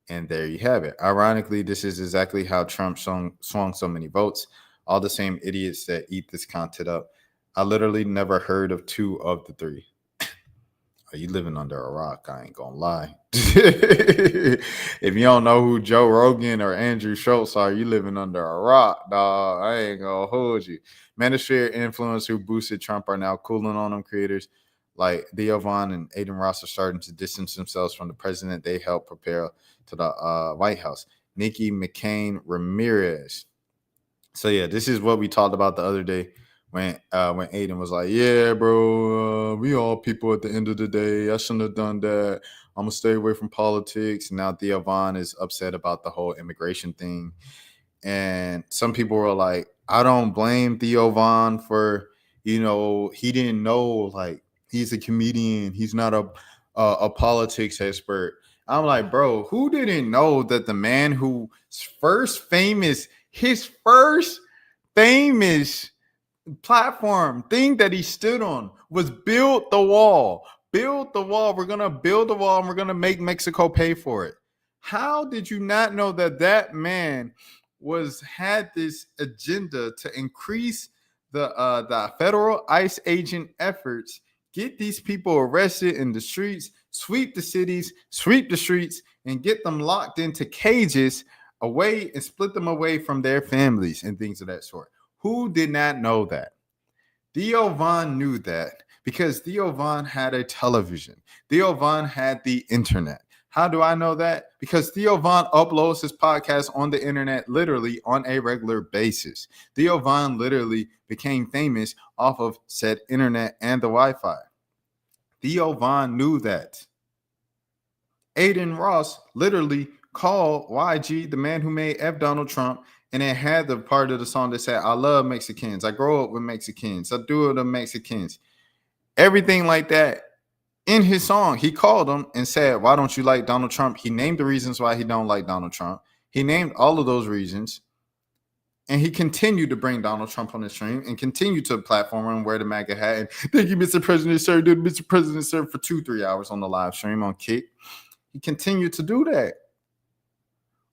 And there you have it. Ironically, this is exactly how Trump swung so many votes. All the same idiots that eat this content up. I literally never heard of 2 of the 3. Are you living under a rock? I ain't gonna lie. If you don't know who Joe Rogan or Andrew Schultz are, you living under a rock, dog. I ain't gonna hold you. Manosphere influencers who boosted Trump are now cooling on them. Creators like Theo Von and Aiden Ross are starting to distance themselves from the president they helped prepare to the White House. Nikki McCain Ramirez. So yeah, this is what we talked about the other day when Aiden was like, yeah, bro, we all people at the end of the day. I shouldn't have done that. I'm going to stay away from politics. Now Theo Von is upset about the whole immigration thing. And some people were like, I don't blame Theo Von for, he didn't know, like, he's a comedian. He's not a politics expert. I'm like, bro, who didn't know that the man whose his first famous platform thing that he stood on was build the wall. Build the wall. We're going to build the wall and we're going to make Mexico pay for it. How did you not know that man had this agenda to increase the federal ICE agent efforts, get these people arrested in the streets, sweep the cities, sweep the streets, and get them locked into cages away and split them away from their families and things of that sort? Who did not know that? Theo Von knew that because Theo Von had a television. Theo Von had the internet. How do I know that? Because Theo Von uploads his podcast on the internet literally on a regular basis. Theo Von literally became famous off of said internet and the Wi-Fi. Theo Von knew that. Aiden Ross literally called YG, the man who made F Donald Trump, and it had the part of the song that said, I love Mexicans. I grow up with Mexicans. I do it to Mexicans. Everything like that. In his song, he called him and said, why don't you like Donald Trump? He named the reasons why he don't like Donald Trump. He named all of those reasons. And he continued to bring Donald Trump on the stream and continued to platform and wear the MAGA hat. And thank you, Mr. President, sir. Did Mr. President, sir, for 2-3 hours on the live stream on Kick. He continued to do that.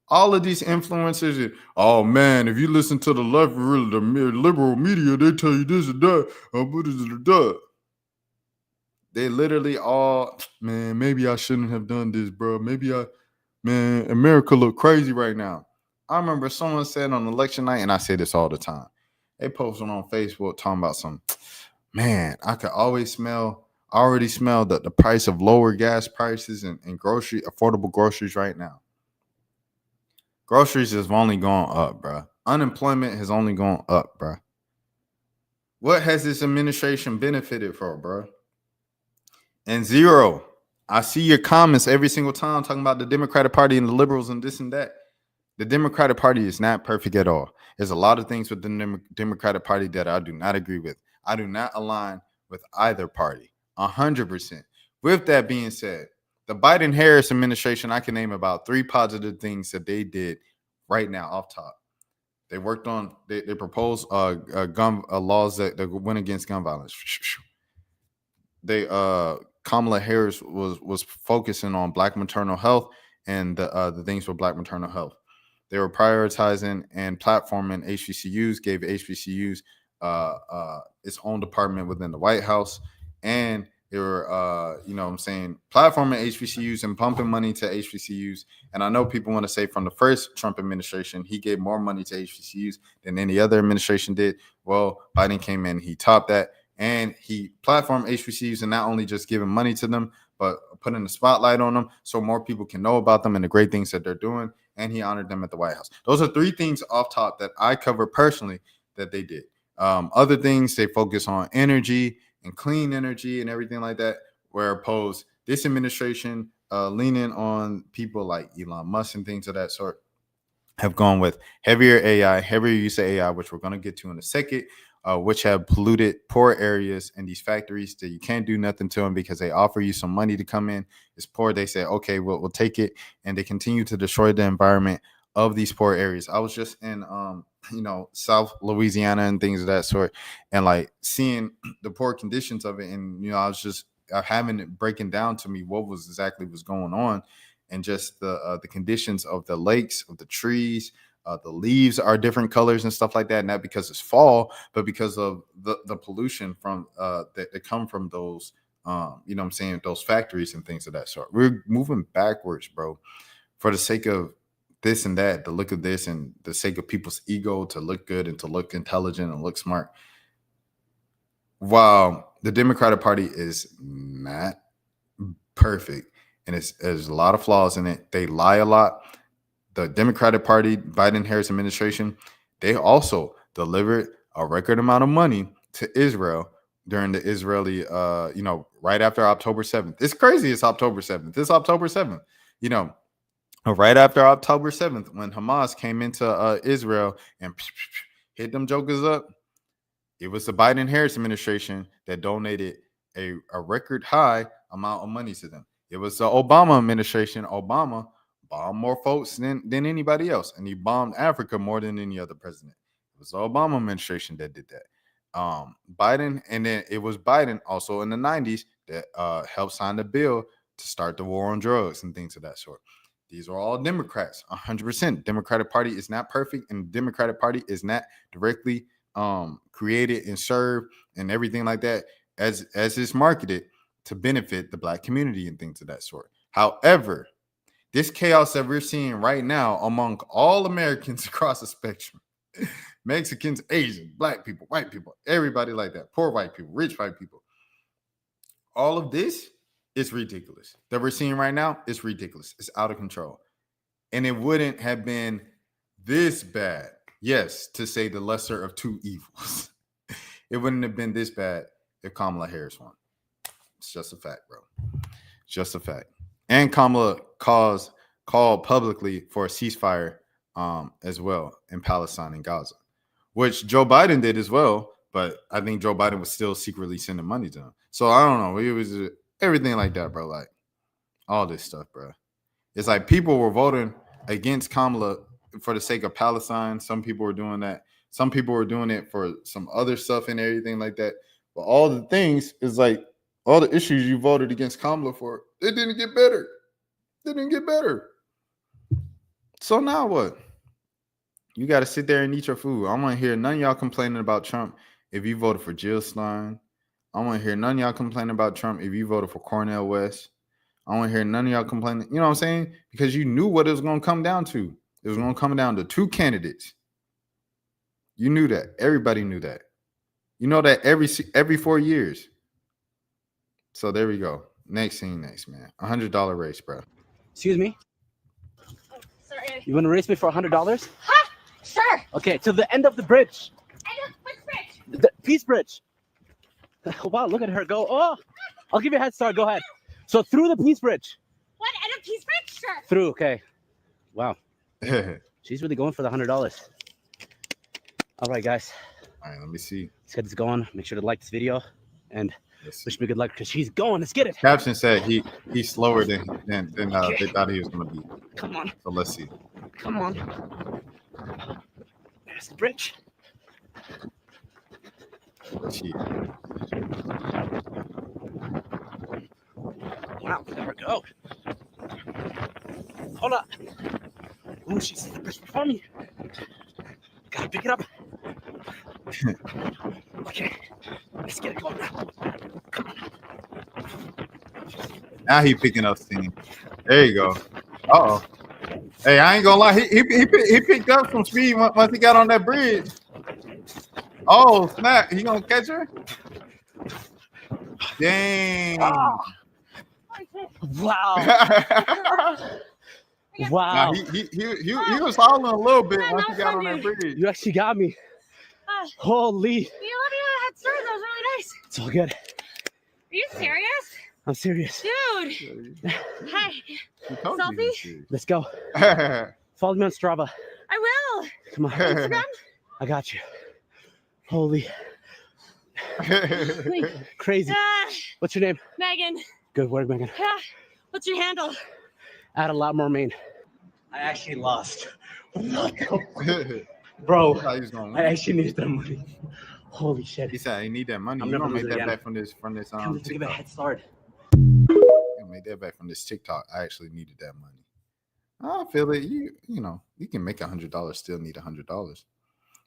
All of these influencers, oh man, if you listen to the left, really the liberal media, they tell you this and that. They literally all, man, maybe I shouldn't have done this, bro. Man, America look crazy right now. I remember someone said on election night, and I say this all the time. They posted on Facebook talking about man, I could already smell the price of lower gas prices and affordable groceries right now. Groceries has only gone up, bro. Unemployment has only gone up, bro. What has this administration benefited from, bro? And zero. I see your comments every single time talking about the Democratic Party and the liberals and this and that. The Democratic Party is not perfect at all. There's a lot of things with the Democratic Party that I do not agree with. I do not align with either party, 100%. With that being said, the Biden-Harris administration, I can name about 3 positive things that they did right now off top. They worked on, they proposed gun laws that went against gun violence. Kamala Harris was focusing on Black maternal health and the things for Black maternal health. They were prioritizing and platforming HBCUs, gave HBCUs its own department within the White House, and they were, platforming HBCUs and pumping money to HBCUs. And I know people want to say from the first Trump administration, he gave more money to HBCUs than any other administration did. Well, Biden came in, he topped that, and he platformed HBCUs and not only just giving money to them, but putting the spotlight on them so more people can know about them and the great things that they're doing. And he honored them at the White House. Those are 3 things off top that I cover personally that they did. Other things, they focus on energy and clean energy and everything like that, where opposed this administration leaning on people like Elon Musk and things of that sort have gone with heavier use of AI, which we're going to get to in a second, which have polluted poor areas and these factories that you can't do nothing to them because they offer you some money to come in. It's poor. They say, okay, we'll take it. And they continue to destroy the environment of these poor areas. I was just in, South Louisiana and things of that sort, and like seeing the poor conditions of it. And, I was just having it breaking down to me what was going on, and just the conditions of the lakes, of the trees. The leaves are different colors and stuff like that, not because it's fall, but because of the pollution from that come from those, those factories and things of that sort. We're moving backwards, bro, for the sake of this and that, the look of this, and the sake of people's ego to look good and to look intelligent and look smart. While the Democratic Party is not perfect and there's a lot of flaws in it, they lie a lot. The Democratic Party, Biden-Harris administration, they also delivered a record amount of money to Israel during the Israeli, right after October 7th. It's crazy. It's October 7th. It's October 7th. Right after October 7th, when Hamas came into Israel and hit them jokers up. It was the Biden-Harris administration that donated a record high amount of money to them. It was the Obama administration. Obama bombed more folks than anybody else, and he bombed Africa more than any other president. It was the Obama administration that did that. Biden, and then it was Biden also in the 90s that helped sign the bill to start the war on drugs and things of that sort. These are all Democrats, 100%. Democratic Party is not perfect, and the Democratic Party is not directly created and served and everything like that as it's marketed to benefit the Black community and things of that sort. However, this chaos that we're seeing right now among all Americans across the spectrum, Mexicans, Asians, Black people, white people, everybody like that, poor white people, rich white people, all of this is ridiculous. That we're seeing right now is ridiculous. It's out of control. And it wouldn't have been this bad, yes, to say the lesser of two evils. It wouldn't have been this bad if Kamala Harris won. It's just a fact, bro. Just a fact. And Kamala called publicly for a ceasefire as well in Palestine and Gaza, which Joe Biden did as well. But I think Joe Biden was still secretly sending money to him. So I don't know. It was everything like that, bro. Like all this stuff, bro. It's like people were voting against Kamala for the sake of Palestine. Some people were doing that. Some people were doing it for some other stuff and everything like that. But all the things is like all the issues you voted against Kamala for, it didn't get better. They didn't get better. So now what? You got to sit there and eat your food. I want to hear none of y'all complaining about Trump if you voted for Jill Stein. I want to hear none of y'all complaining about Trump if you voted for Cornel West. I want to hear none of y'all complaining. You know what I'm saying? Because you knew what it was going to come down to. It was going to come down to two candidates. You knew that. Everybody knew that. You know that every 4 years. So there we go. Next thing, next, man. $100 race, bro. Excuse me? Oh, sorry. You want to race me for $100? Ha! Sure. Okay, to the end of the bridge. Which bridge? The Peace Bridge. Wow, look at her go. Oh, I'll give you a head start. Go ahead. So through the Peace Bridge. What? End of Peace Bridge? Sure. Through, okay. Wow. She's really going for the $100. All right, guys. All right, let me see. Let's get this going. Make sure to like this video and wish me good luck because she's going. Let's get it. Caption said he's slower than they thought he was going to be. Come on. So let's see. Come on. There's the bridge. Wow, there we go. Hold up. Oh, she's in the bridge before me. Gotta pick it up. Okay, let's get it going now. Come on. Now he picking up steam. There you go. Uh-oh. Hey, I ain't gonna lie. He picked up some speed once he got on that bridge. Oh, snap. He gonna catch her? Dang. Oh. Wow. Wow. Nah, he was hollering a little bit once he got on that bridge. You actually got me. Holy. You let me head start. That was really nice. It's all good. Are you serious? I'm serious. Dude. Hi. Selfie? Let's go. Follow me on Strava. I will. Come on. Instagram? I got you. Holy. Crazy. What's your name? Megan. Good work, Megan. What's your handle? Add a lot more main. I actually lost. Bro, I actually needed that money. Holy shit. He said I need that money. I'm You never don't make losing that again. back from this Come TikTok. give it a head start. You make that back from this TikTok. I actually needed that money. I feel it. You know, you can make $100, still need $100.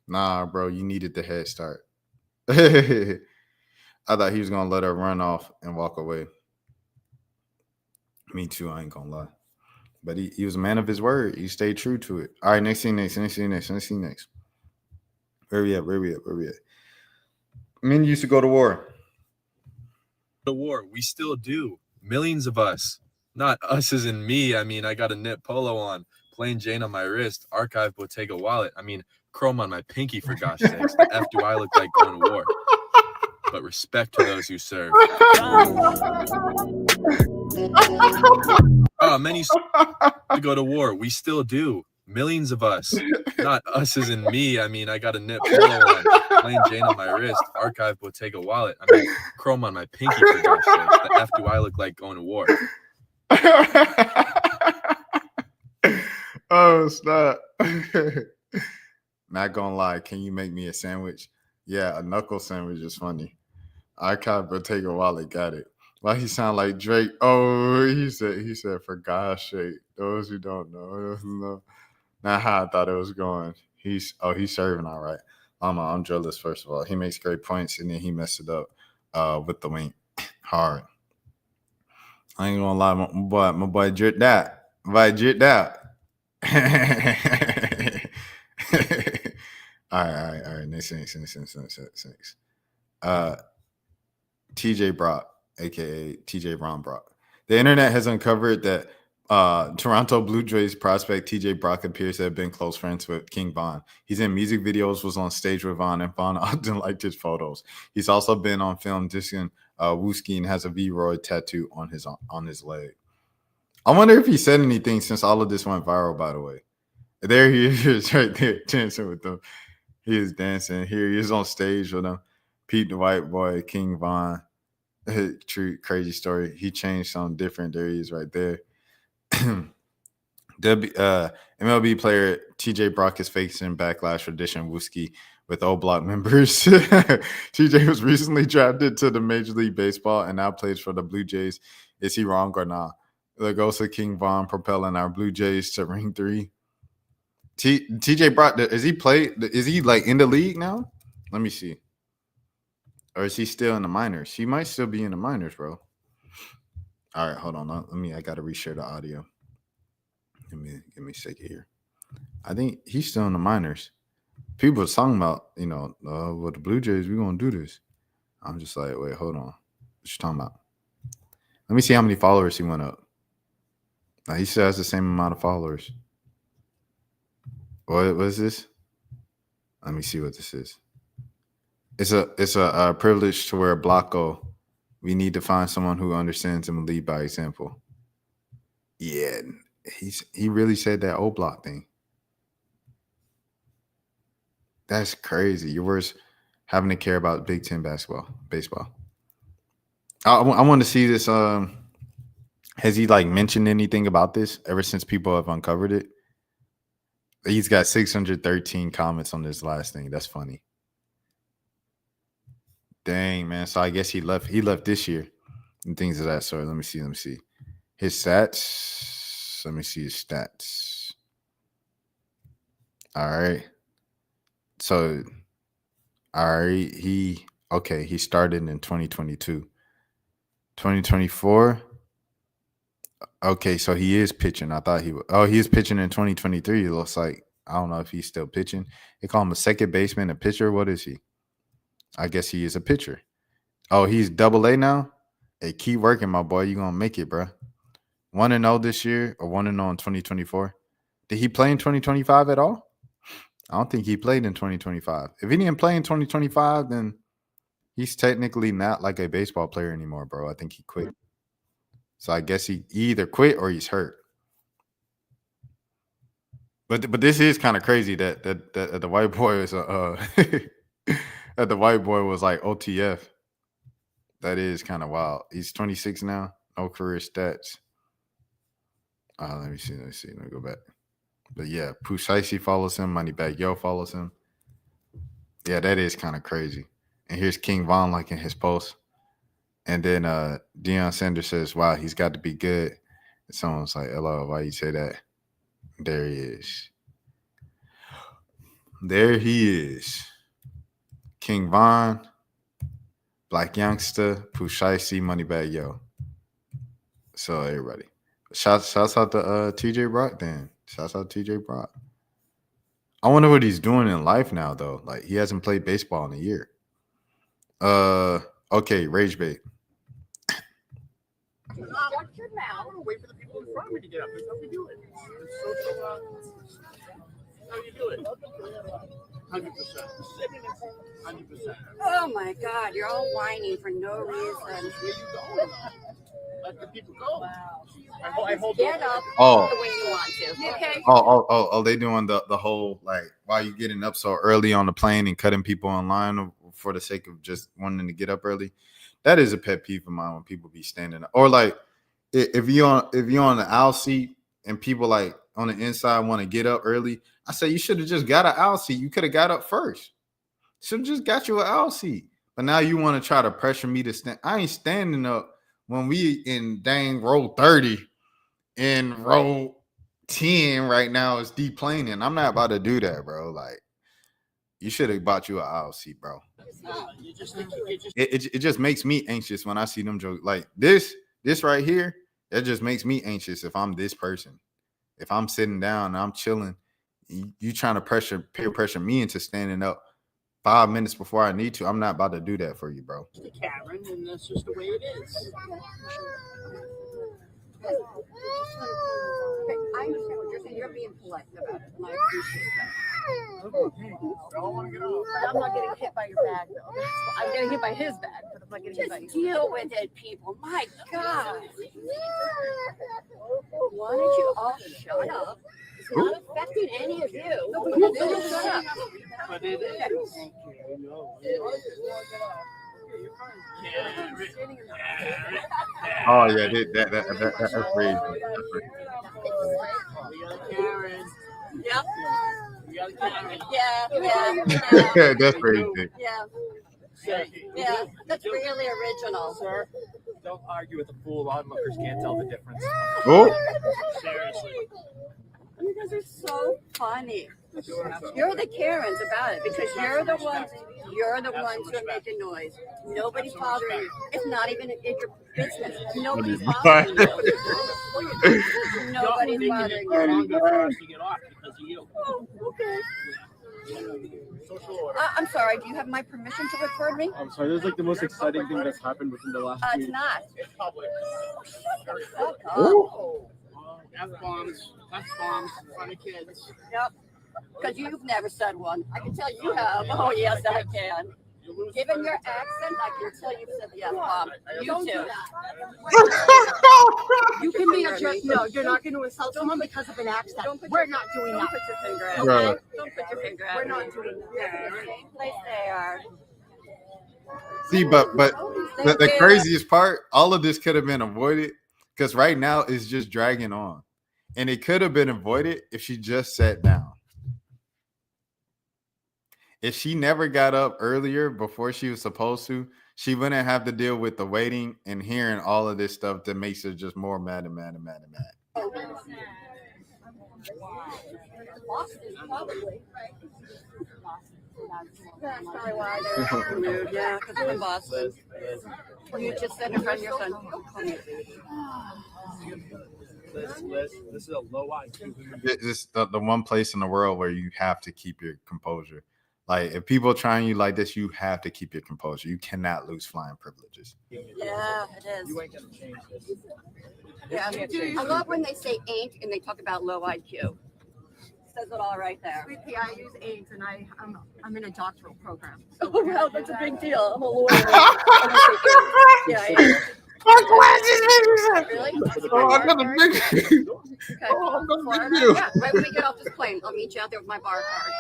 Nah, bro, you needed the head start. I thought he was gonna let her run off and walk away. Me too, I ain't gonna lie. But he was a man of his word. He stayed true to it. All right, next. Where we at? Men used to go to war. The war. We still do. Millions of us. Not us as in me. I mean, I got a knit polo on, plain Jane on my wrist, archive Bottega wallet. I mean, chrome on my pinky, for gosh sakes. The F do I look like going to war? But respect to those who serve. Many to go to war. We still do. Millions of us. Not us as in me. I mean, I got a knit polo on, plain Jane on my wrist, archive Bottega wallet. I mean, chrome on my pinky for gosh sakes. The F do I look like going to war? Oh, stop. Not gonna lie, can you make me a sandwich? Yeah, a knuckle sandwich is funny. Archive Bottega wallet, got it. Why he sound like Drake? Oh, he said for gosh sake. Those who don't know, not how I thought it was going. He's serving all right. I'm jealous. First of all, he makes great points, and then he messed it up with the wink hard. I ain't gonna lie, my boy dripped out. My boy dripped out. All right. Next. TJ Brock, aka TJ Ron Brock. The internet has uncovered that Toronto Blue Jays prospect TJ Brock appears to have been close friends with King Von. He's in music videos, was on stage with Von, and Von often liked his photos. He's also been on film dissing Wooski and has a V-Roy tattoo on his leg. I wonder if he said anything since all of this went viral, by the way. There he is right there dancing with them. He is dancing. Here he is on stage with them. Pete the White Boy, King Von. True crazy story. He changed something different. There he is right there. MLB player TJ Brock is facing backlash for dishing Wooski with O Block members. TJ was recently drafted to the Major League Baseball and now plays for the Blue Jays. Is he wrong or not? The ghost of King Von propelling our Blue Jays to ring 3. TJ Brock, is he like in the league now? Let me see. Or is he still in the minors? He might still be in the minors, bro. All right, hold on. I got to reshare the audio. Give me a second here. I think he's still in the minors. People are talking about, with the Blue Jays, we're going to do this. I'm just like, wait, hold on. What you talking about? Let me see how many followers he went up. Now, he still has the same amount of followers. What is this? Let me see what this is. It's a privilege to wear a Blanco. We need to find someone who understands and will lead by example. Yeah, he really said that O Block thing. That's crazy. You're worse having to care about Big Ten baseball. I want to see this. Has he like mentioned anything about this ever since people have uncovered it? He's got 613 comments on this last thing. That's funny. Dang, man. So I guess he left this year and things of that sort. Let me see. His stats. Let me see his stats. All right. So, all right. He started in 2022. 2024. Okay, so he is pitching. I thought he was. Oh, he is pitching in 2023. It looks like. I don't know if he's still pitching. They call him a second baseman, a pitcher. What is he? I guess he is a pitcher. Oh, he's AA now? Hey, keep working, my boy. You're going to make it, bro. 1-0 this year or 1-0 in 2024. Did he play in 2025 at all? I don't think he played in 2025. If he didn't play in 2025, then he's technically not like a baseball player anymore, bro. I think he quit. So I guess he either quit or he's hurt. But this is kind of crazy that the white boy is that the white boy was like OTF. That is kind of wild. He's 26 now. No career stats. Let me see. Let me go back. But yeah, Pooh Shiesty follows him. Moneybag Yo follows him. Yeah, that is kind of crazy. And here's King Von liking his post. And then Deion Sanders says, wow, he's got to be good. And someone's like, hello, why you say that? There he is. There he is. King Von, Black Youngster, Pooh Shiesty, Moneybag Yo. So everybody. Shouts out to TJ Brock then. Shouts out to TJ Brock. I wonder what he's doing in life now, though. Like, he hasn't played baseball in a year. Okay, Rage Bait. Watch your mouth. Wait for the people in front of me to get up. That's how we do it. How you do it? 100%. 100%. Oh my God, you're all whining for no reason. let the people go. Get up Oh. the way you want to. Okay. Oh, they doing the whole like why you getting up so early on the plane and cutting people in line for the sake of just wanting to get up early. That is a pet peeve of mine when people be standing up. Or like if you're on the aisle seat and people like on the inside want to get up early, I say you should have just got an aisle seat. You could have got up first. Should have just got you an aisle seat. But now you want to try to pressure me to stand. I ain't standing up when we in dang row 30 and row 10 right now is deplaning. I'm not about to do that, bro. Like, you should have bought you an aisle seat, bro. It just makes me anxious when I see them jokes. Like this right here, that just makes me anxious if I'm this person. If I'm sitting down and I'm chilling, you trying to peer pressure me into standing up 5 minutes before I need to. I'm not about to do that for you, bro. Karen, and that's just the way it is. I understand what you're saying. You're being polite about it, and I appreciate that. But I'm not getting hit by your bag, though. I'm getting hit by his bag, but I'm not getting hit by yours. Just deal with it, people. My God. Why don't you all shut up? It's not affecting any of you. Shut up. But it is. Oh yeah, that's crazy. Karen. Yep. Yeah. Yeah. That's crazy. Yeah. That's really original. Sir, don't argue with a fool. Onlookers can't tell the difference. Oh. Seriously. You guys are so funny. You're the Karens about it because you're the ones who are making noise. Nobody's bothering you. It's not even in your business. Nobody's bothering you. Nobody's bothering you. For us to get off because of you. Oh, okay. I'm sorry. Do you have my permission to record me? I'm sorry. This is like the most exciting thing that's happened within the last It's not. It's public. Fuck up. F-bombs in front of kids. Yep. Because you've never said one. I can tell you have. Oh, yes, I can. Given your accent, I can tell you've said the F-bomb. You too. You can be a jerk. No, you're not going to insult someone because of an accent. We're not doing that. Don't put your finger out. Right. Okay? Don't put your finger out. We're not doing that. Same place they are. See, but the craziest part, all of this could have been avoided because right now it's just dragging on. And it could have been avoided if she just sat down. If she never got up earlier before she was supposed to, she wouldn't have to deal with the waiting and hearing all of this stuff that makes her just more mad and mad and mad and mad. Probably. That's probably why they're mood. Yeah, because I'm in Boston. You just said in front of your son. Don't call me. This is a low IQ. This is the one place in the world where you have to keep your composure. Like, if people are trying you like this, you have to keep your composure. You cannot lose flying privileges. Yeah, it is. You ain't gonna change this. Yeah, I love when they say ain't and they talk about low IQ. Says it all right there. Sweetie, I use AIDS and I'm in a doctoral program. So well, that's a big deal. I'm a lawyer. Yeah. Really? Oh, I got a big Okay. Oh, I got a big Florida? deal. Yeah, right when we get off this plane, I'll meet you out there with my bar card.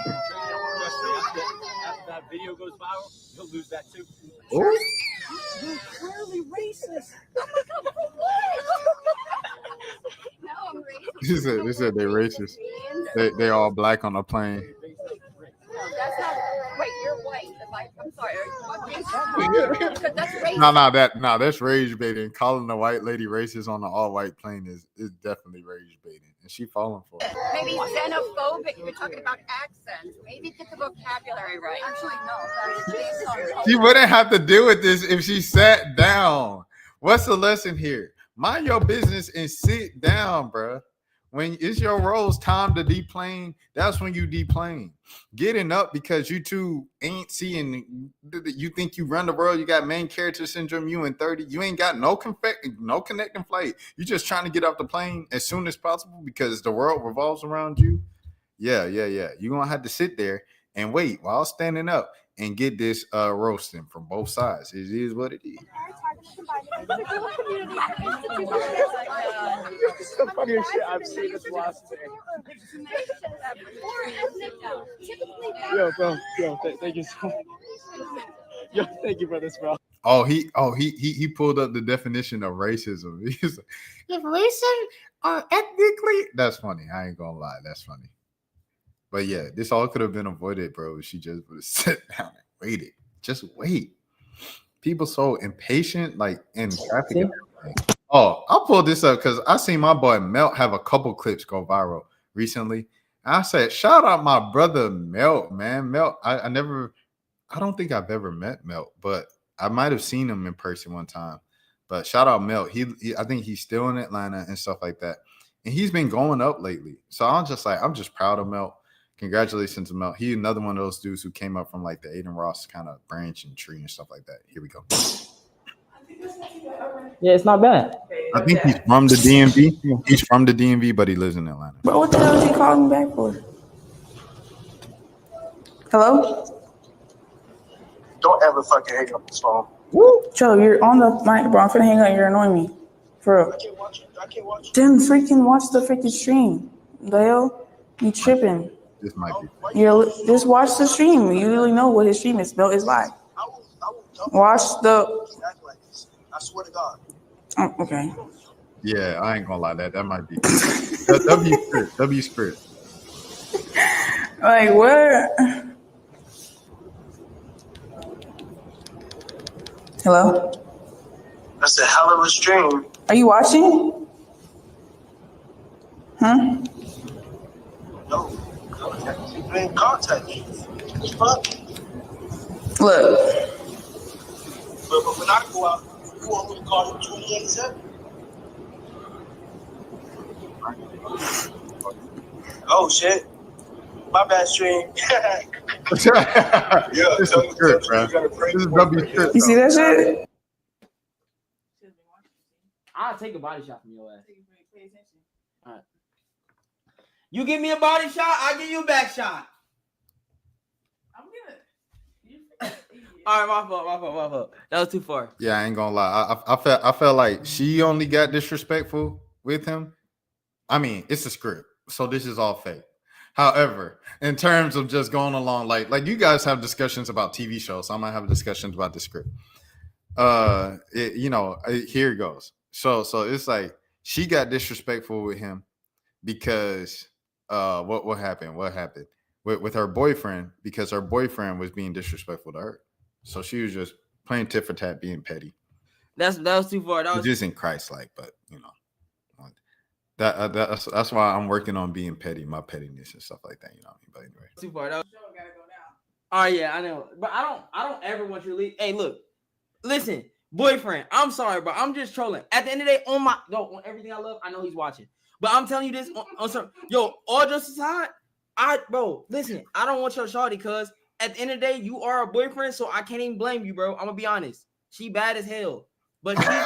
After that video goes viral, you'll lose that too. Oh. You're clearly racist. No, I'm racist. They said they're racist. They all black on the plane. No, that's not. Wait, you're white. I'm sorry. What race? Because that's racist. No, that's rage baiting. Calling the white lady racist on the all-white plane is definitely rage baiting, and she falling for it. Maybe xenophobic. You're talking about accents. Maybe get the vocabulary right. Actually, no. She wouldn't have to deal with this if she sat down. What's the lesson here? Mind your business and sit down, bruh. When it's your role's time to deplane, that's when you deplane. Getting up because you two ain't seeing, you think you run the world, you got main character syndrome, you in 30, you ain't got no connecting flight. You just trying to get off the plane as soon as possible because the world revolves around you. Yeah. You're going to have to sit there and wait while standing up. and get this roasting from both sides. It is what it is. It's the funniest shit I've seen this last day. Yo, bro. Yo, thank you so much. Yo, thank you for this, bro. He pulled up the definition of racism. He's like, if racism are ethnically, that's funny. I ain't gonna lie, that's funny. But yeah, this all could have been avoided, bro. She just would have sat down and waited. Just wait. People so impatient, like in traffic. And everything. Oh, I'll pull this up because I seen my boy Melt have a couple clips go viral recently. I said, shout out my brother Melt, man. Melt, I don't think I've ever met Melt, but I might have seen him in person one time. But shout out Melt. He I think he's still in Atlanta and stuff like that. And he's been going up lately. So I'm just proud of Melt. Congratulations to Melt. He another one of those dudes who came up from like the Aiden Ross kind of branch and tree and stuff like that. Here we go. Yeah, it's not bad. I think he's from the DMV. He's from the DMV, but he lives in Atlanta. Bro, what the hell is he calling me back for? Hello? Don't ever fucking hang up this phone. Woo. Joe, you're on the mic, bro. I'm finna hang up. You're annoying me. For real. I can't watch it. Then freaking watch the freaking stream. The hell? You tripping. This might be. Just watch the stream. You really know what his stream is. Spelled is live. Watch the. I swear to God. Oh, okay. Yeah, I ain't gonna lie. That might be. W script. Like what? Hello? That's a hell of a stream. Are you watching? Huh? No. I ain't contact you. Fuck. Look. But when I go out, you want me to call you 28-7? Oh shit. My bad stream. Yeah, this is good, bro. This is W script. You see that shit? I'll take a body shot from your ass. All right. You give me a body shot, I'll give you a back shot. I'm good. All right, my fault. That was too far. Yeah, I ain't gonna lie. I felt like she only got disrespectful with him. I mean, it's a script, so this is all fake. However, in terms of just going along, like you guys have discussions about TV shows, so I might have discussions about the script. Here it goes. So it's like she got disrespectful with him because what happened? What happened with her boyfriend? Because her boyfriend was being disrespectful to her, so she was just playing tit for tat, being petty. That was too far. It isn't Christ-like, but you know. That's why I'm working on being petty, my pettiness and stuff like that. You know what I mean? But anyway, too far. Oh yeah, I know, but I don't ever want you to leave. Hey, look, listen, boyfriend. I'm sorry, bro. I'm just trolling. At the end of the day, on everything I love, I know he's watching. But I'm telling you this, all just aside, listen, I don't want your shawty because at the end of the day, you are a boyfriend, so I can't even blame you, bro. I'm gonna be honest. She bad as hell. But she's very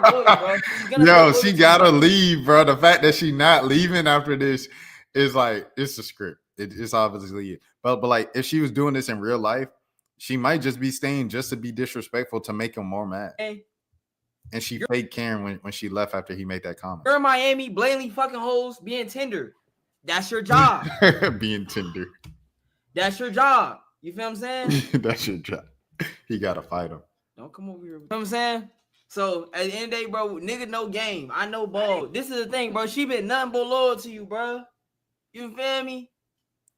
good, bro. She gotta leave, bro. The fact that she not leaving after this is like it's a script. It's obviously it. But like if she was doing this in real life, she might just be staying just to be disrespectful to make him more mad. Hey, and she faked Karen when she left after he made that comment. You're in Miami, blatantly fucking hoes, being tender. That's your job. Being tender. That's your job. You feel what I'm saying? That's your job. He gotta fight him. Don't come over here. You know what I'm saying? So at the end of the day, bro, nigga, no game. I know ball. This is the thing, bro. She been nothing but loyal to you, bro. You feel me?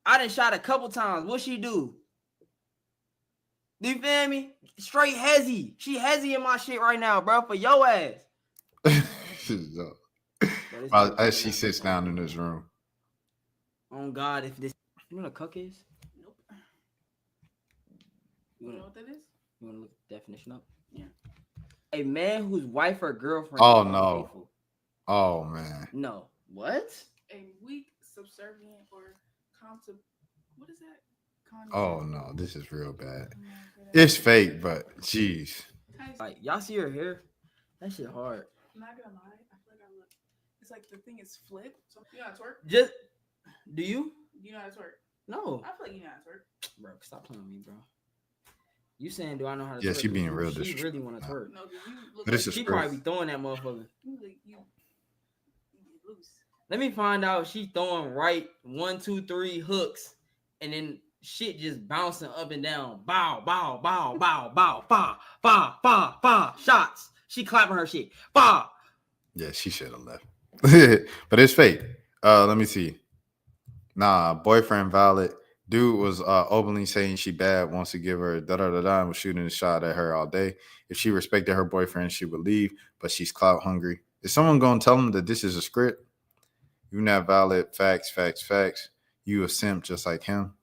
I done shot a couple times. What she do? Do you feel me? Straight hezzy. She hezzy in my shit right now, bro, for your ass. As she sits down in this room. Oh God, if this, you know what a cuck is? Nope. You know what that is? You want to look the definition up? Yeah. A man whose wife or girlfriend. Oh no. Faithful. Oh man. No. What? A weak, subservient, or what is that? Oh no, this is real bad. It's fake, but jeez. Like y'all see her hair? That shit hard. I'm not gonna lie, I feel like I look. It's like the thing is flipped. So you know how to twerk? Just do you? You know how to twerk? No. I feel like you know how to twerk. Bro, stop playing with me, bro. You saying, do I know how to Yeah, twerk? she being Do real She disrespectful. really want to twerk. No, you look But it's a She script. probably be throwing that motherfucker. you loose. Let me find out if she throwing right 1, 2, 3 hooks, and then shit just bouncing up and down. Bow, bow, bow, bow, bow, ba, ba, ba, ba. Shots. She clapping her shit. Ba. Yeah, she should have left. But it's fake. Let me see. Nah, boyfriend valid. Dude was openly saying she bad, wants to give her da-da-da-da, and was shooting a shot at her all day. If she respected her boyfriend, she would leave, but she's clout hungry. Is someone going to tell him that this is a script? You not valid. Facts, facts, facts. You a simp just like him.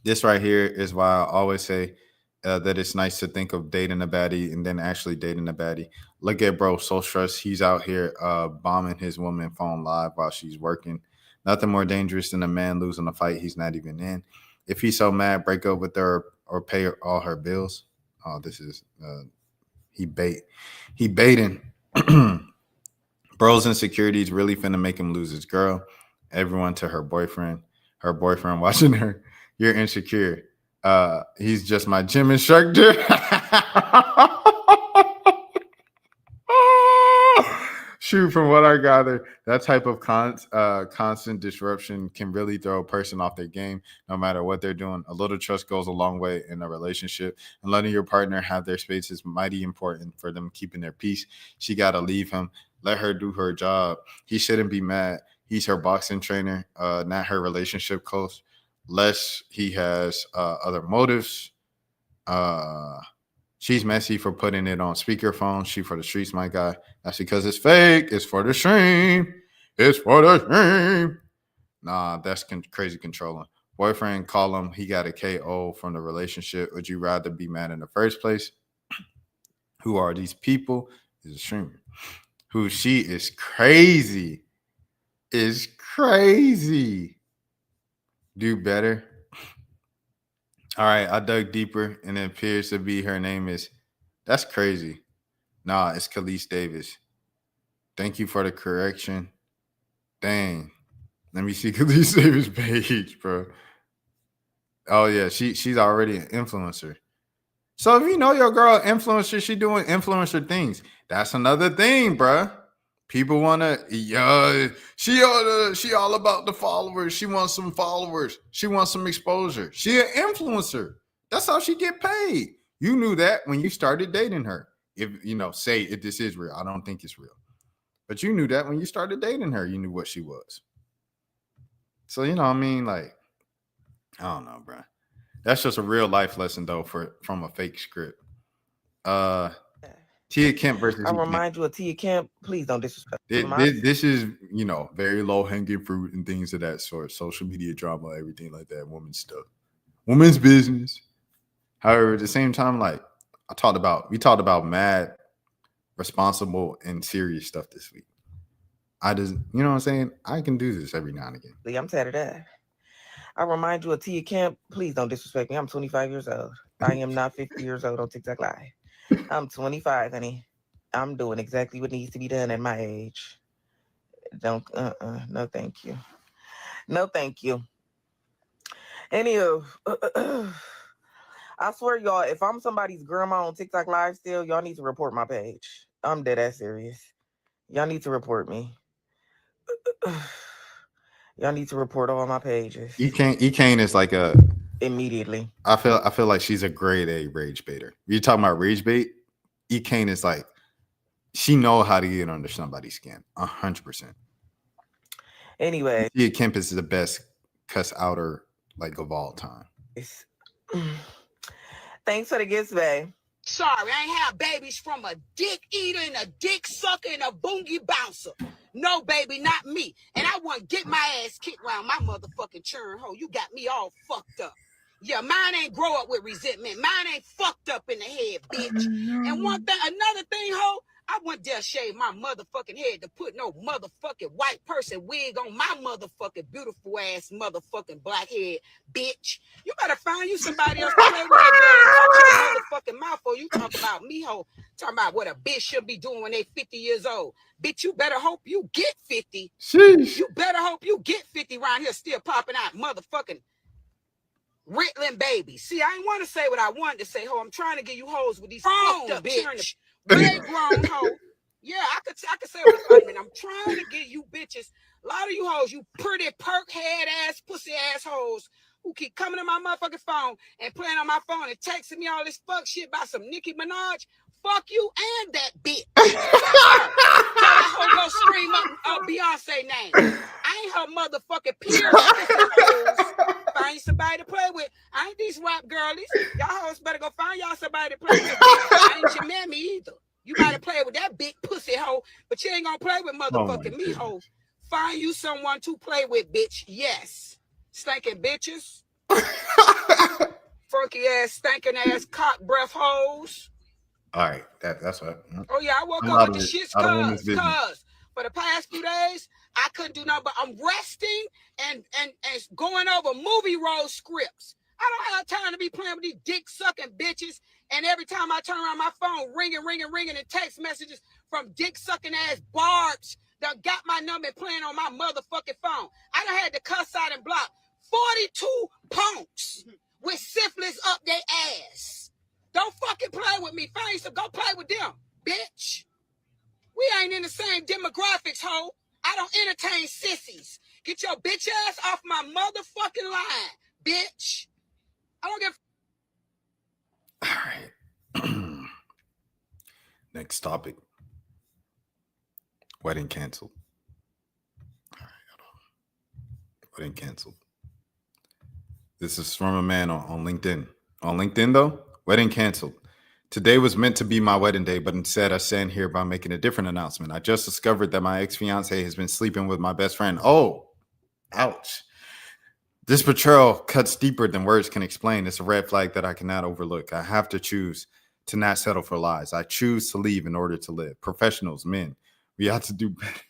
This right here is why I always say that it's nice to think of dating a baddie and then actually dating a baddie. Look at bro, so stressed. He's out here bombing his woman phone live while she's working. Nothing more dangerous than a man losing a fight he's not even in. If he's so mad, break up with her or pay her all her bills. Oh, this is he baiting. Bro's insecurities really finna make him lose his girl. Everyone to her boyfriend watching her. You're insecure. He's just my gym instructor. Shoot, from what I gather, that type of constant disruption can really throw a person off their game, no matter what they're doing. A little trust goes a long way in a relationship, and letting your partner have their space is mighty important for them keeping their peace. She got to leave him. Let her do her job. He shouldn't be mad. He's her boxing trainer, not her relationship coach. Less he has other motives. She's messy for putting it on speakerphone. She for the streets, my guy. That's because it's fake. It's for the stream. It's for the stream. Nah, that's crazy controlling. Boyfriend call him. He got a KO from the relationship. Would you rather be mad in the first place? Who are these people? Is a streamer. Who she is crazy. Is crazy. Do better. All right, I dug deeper, and it appears to be her name is. That's crazy. Nah, it's Khalees Davis. Thank you for the correction. Dang. Let me see Khalees Davis' page, bro. Oh yeah, she's already an influencer. So if you know your girl influencer, she doing influencer things. That's another thing, bro. People wanna, she all about the followers. She wants some followers. She wants some exposure. She an influencer. That's how she get paid. You knew that when you started dating her. If say if this is real, I don't think it's real, but you knew that when you started dating her. You knew what she was. So I mean, like, I don't know, bro. That's just a real life lesson though from a fake script. Tia Kemp versus. I remind you of Tia Kemp. Please don't disrespect. This is, very low hanging fruit and things of that sort. Social media drama, everything like that. Women's stuff, women's business. However, at the same time, like we talked about mad, responsible, and serious stuff this week. I just, you know what I'm saying? I can do this every now and again. I'm tired of that. I remind you of Tia Kemp. Please don't disrespect me. I'm 25 years old. I am not 50 years old on TikTok Live. I'm 25, honey. I'm doing exactly what needs to be done at my age. No, thank you. No, thank you. Anywho, I swear, y'all, if I'm somebody's grandma on TikTok Live still, y'all need to report my page. I'm dead ass serious. Y'all need to report me. Y'all need to report all my pages. Ekane is like a immediately. I feel like she's a grade A rage baiter. You're talking about rage bait. Ekane is like, she know how to get under somebody's skin 100%. Anyway, Tia Kemp is the best cuss outer like of all time. Thanks for the gifts, babe. Sorry, I ain't have babies from a dick eater and a dick sucker and a boongie bouncer. No, baby, not me. And I want to get my ass kicked around my motherfucking churn hole. You got me all fucked up. Yeah, mine ain't grow up with resentment. Mine ain't fucked up in the head, bitch. And another thing, ho, I wouldn't dare shave my motherfucking head to put no motherfucking white person wig on my motherfucking beautiful ass motherfucking black head, bitch. You better find you somebody else to play with that girl and watch your motherfucking mouth, or you talk about me, ho. Talking about what a bitch should be doing when they 50 years old. Bitch, you better hope you get 50. Sheesh. You better hope you get 50 around here still popping out motherfucking. Ritalin baby. See, I ain't want to say what I wanted to say. Ho, I'm trying to get you hoes with these fucked up bitch. Way grown hoe. Yeah, I could say what I mean. I'm trying to get you bitches. A lot of you hoes, you pretty perk head ass pussy ass hoes who keep coming to my motherfucking phone and playing on my phone and texting me all this fuck shit about some Nicki Minaj. Fuck you and that bitch. Tell that hoe go scream up Beyonce name. I ain't her motherfucking peer. Find somebody to play with. I ain't these rap girlies. Y'all hoes better go find y'all somebody to play with. I ain't your mammy either. You gotta play with that big pussy hoe, but you ain't gonna play with motherfucking me hoe. Find you someone to play with, bitch. Yes. Stinking bitches. Funky ass, stinking ass, cock breath hoes. All right, that's what. Oh yeah, I woke up with the shits cuz for the past few days, I couldn't do nothing but I'm resting and going over movie role scripts. I don't have time to be playing with these dick sucking bitches. And every time I turn around, my phone ringing, and text messages from dick sucking ass barbs that got my number playing on my motherfucking phone. I done had to cuss out and block 42 punks with syphilis up their ass. Don't fucking play with me. Find some, go play with them, bitch. We ain't in the same demographics, ho. I don't entertain sissies. Get your bitch ass off my motherfucking line, bitch. I don't give. All right. Next topic. Wedding canceled. All right, hold on. Wedding canceled. This is from a man on LinkedIn. On LinkedIn, though, wedding canceled. Today was meant to be my wedding day, but instead I stand here by making a different announcement. I just discovered that my ex-fiance has been sleeping with my best friend. Oh, ouch. This betrayal cuts deeper than words can explain. It's a red flag that I cannot overlook. I have to choose to not settle for lies. I choose to leave in order to live. Professionals, men, we have to do better.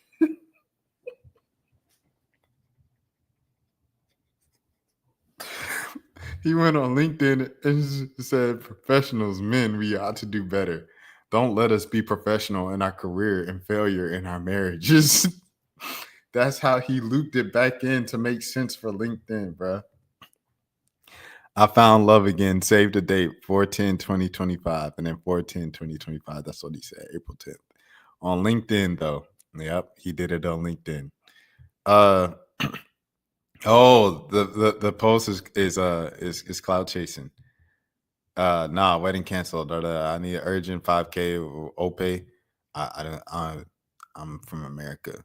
He went on LinkedIn and said, professionals, men, we ought to do better. Don't let us be professional in our career and failure in our marriages. That's how he looped it back in to make sense for LinkedIn, bro. I found love again. Saved the date, 4/10/2025. And then 4/10/2025. That's what he said, April 10th. On LinkedIn, though. Yep, he did it on LinkedIn. Oh, the post is cloud chasing. Nah, wedding canceled. I need an urgent 5K OPay. I'm from America.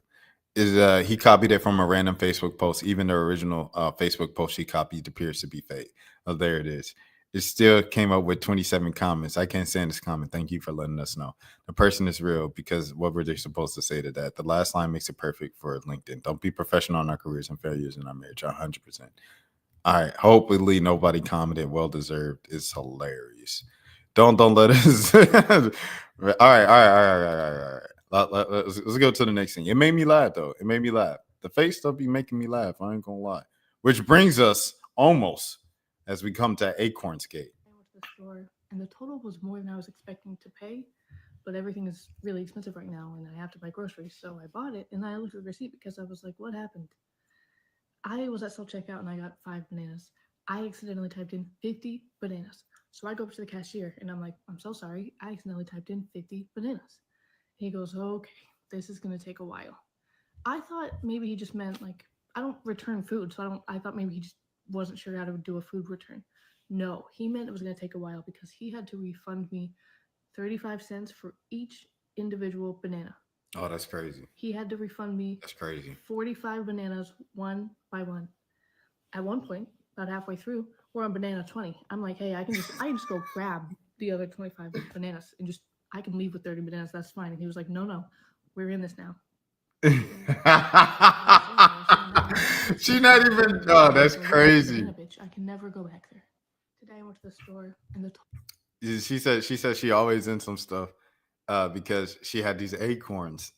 He copied it from a random Facebook post. Even the original Facebook post he copied appears to be fake. Oh, there it is. It still came up with 27 comments. I can't stand this comment. Thank you for letting us know. The person is real, because what were they supposed to say to that? The last line makes it perfect for LinkedIn. Don't be professional in our careers and failures in our marriage. 100%. All right. Hopefully nobody commented. Well deserved. It's hilarious. Don't let us. All right. Let's go to the next thing. It made me laugh, though. It made me laugh. The face stuff be making me laugh. I ain't gonna lie. Which brings us almost as we come to Acorn's Gate. I went to the store and the total was more than I was expecting to pay, but everything is really expensive right now and I have to buy groceries. So I bought it and I looked at the receipt because I was like, what happened? I was at self-checkout and I got 5 bananas. I accidentally typed in 50 bananas. So I go up to the cashier and I'm like, I'm so sorry. I accidentally typed in 50 bananas. He goes, okay, this is going to take a while. I thought maybe he just meant like, I don't return food. So I thought maybe he just wasn't sure how to do a food return. No, he meant it was going to take a while because he had to refund me 35 cents for each individual banana. Oh, that's crazy. He had to refund me. That's crazy. 45 bananas one by one. At one point, about halfway through, we're on banana 20. I'm like, hey, I can just go grab the other 25 bananas and I can leave with 30 bananas. That's fine. And he was like, no, we're in this now. She not even. Oh, that's crazy. Bitch, I can never go back there. Today I went to the store and She said she always in some stuff because she had these acorns.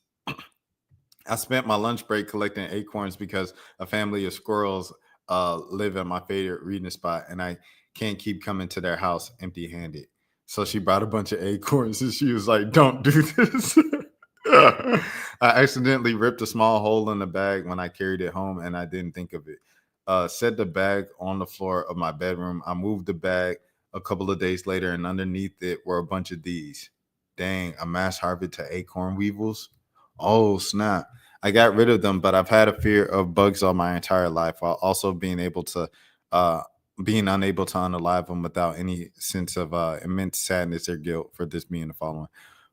I spent my lunch break collecting acorns because a family of squirrels live at my favorite reading spot, and I can't keep coming to their house empty-handed. So she brought a bunch of acorns, and she was like, "Don't do this." I accidentally ripped a small hole in the bag when I carried it home, and I didn't think of it. set the bag on the floor of my bedroom. I moved the bag a couple of days later, and underneath it were a bunch of these. Dang, a mass harvest to acorn weevils. Oh, snap. I got rid of them, but I've had a fear of bugs all my entire life, while also being unable to unalive them without any sense of immense sadness or guilt for this being the following.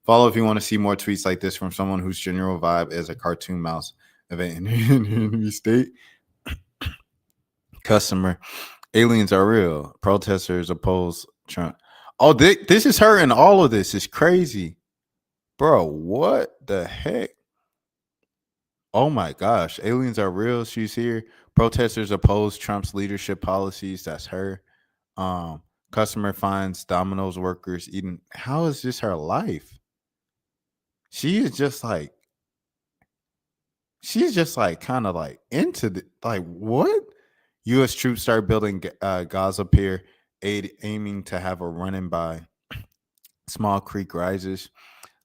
Follow if you want to see more tweets like this from someone whose general vibe is a cartoon mouse of an enemy state. Customer, aliens are real. Protesters oppose Trump. Oh, this is her in all of this. It's crazy. Bro, what the heck? Oh my gosh. Aliens are real. She's here. Protesters oppose Trump's leadership policies. That's her. Customer finds Domino's workers eating. How is this her life? She's just like kind of like into the like what? U.S. troops start building Gaza pier, aiming to have a run-in by. Small creek rises.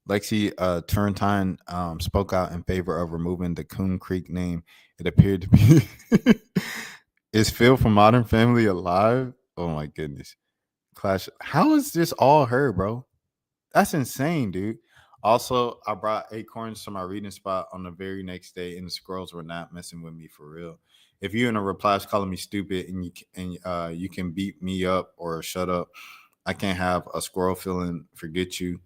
Lexi Turrentine spoke out in favor of removing the Coon Creek name. It appeared to be. Is Phil from Modern Family alive? Oh my goodness. Clash. How is this all her, bro? That's insane, dude. Also, I brought acorns to my reading spot on the very next day, and the squirrels were not messing with me for real. If you in a replies calling me stupid and you can beat me up or shut up, I can't have a squirrel feeling forget you.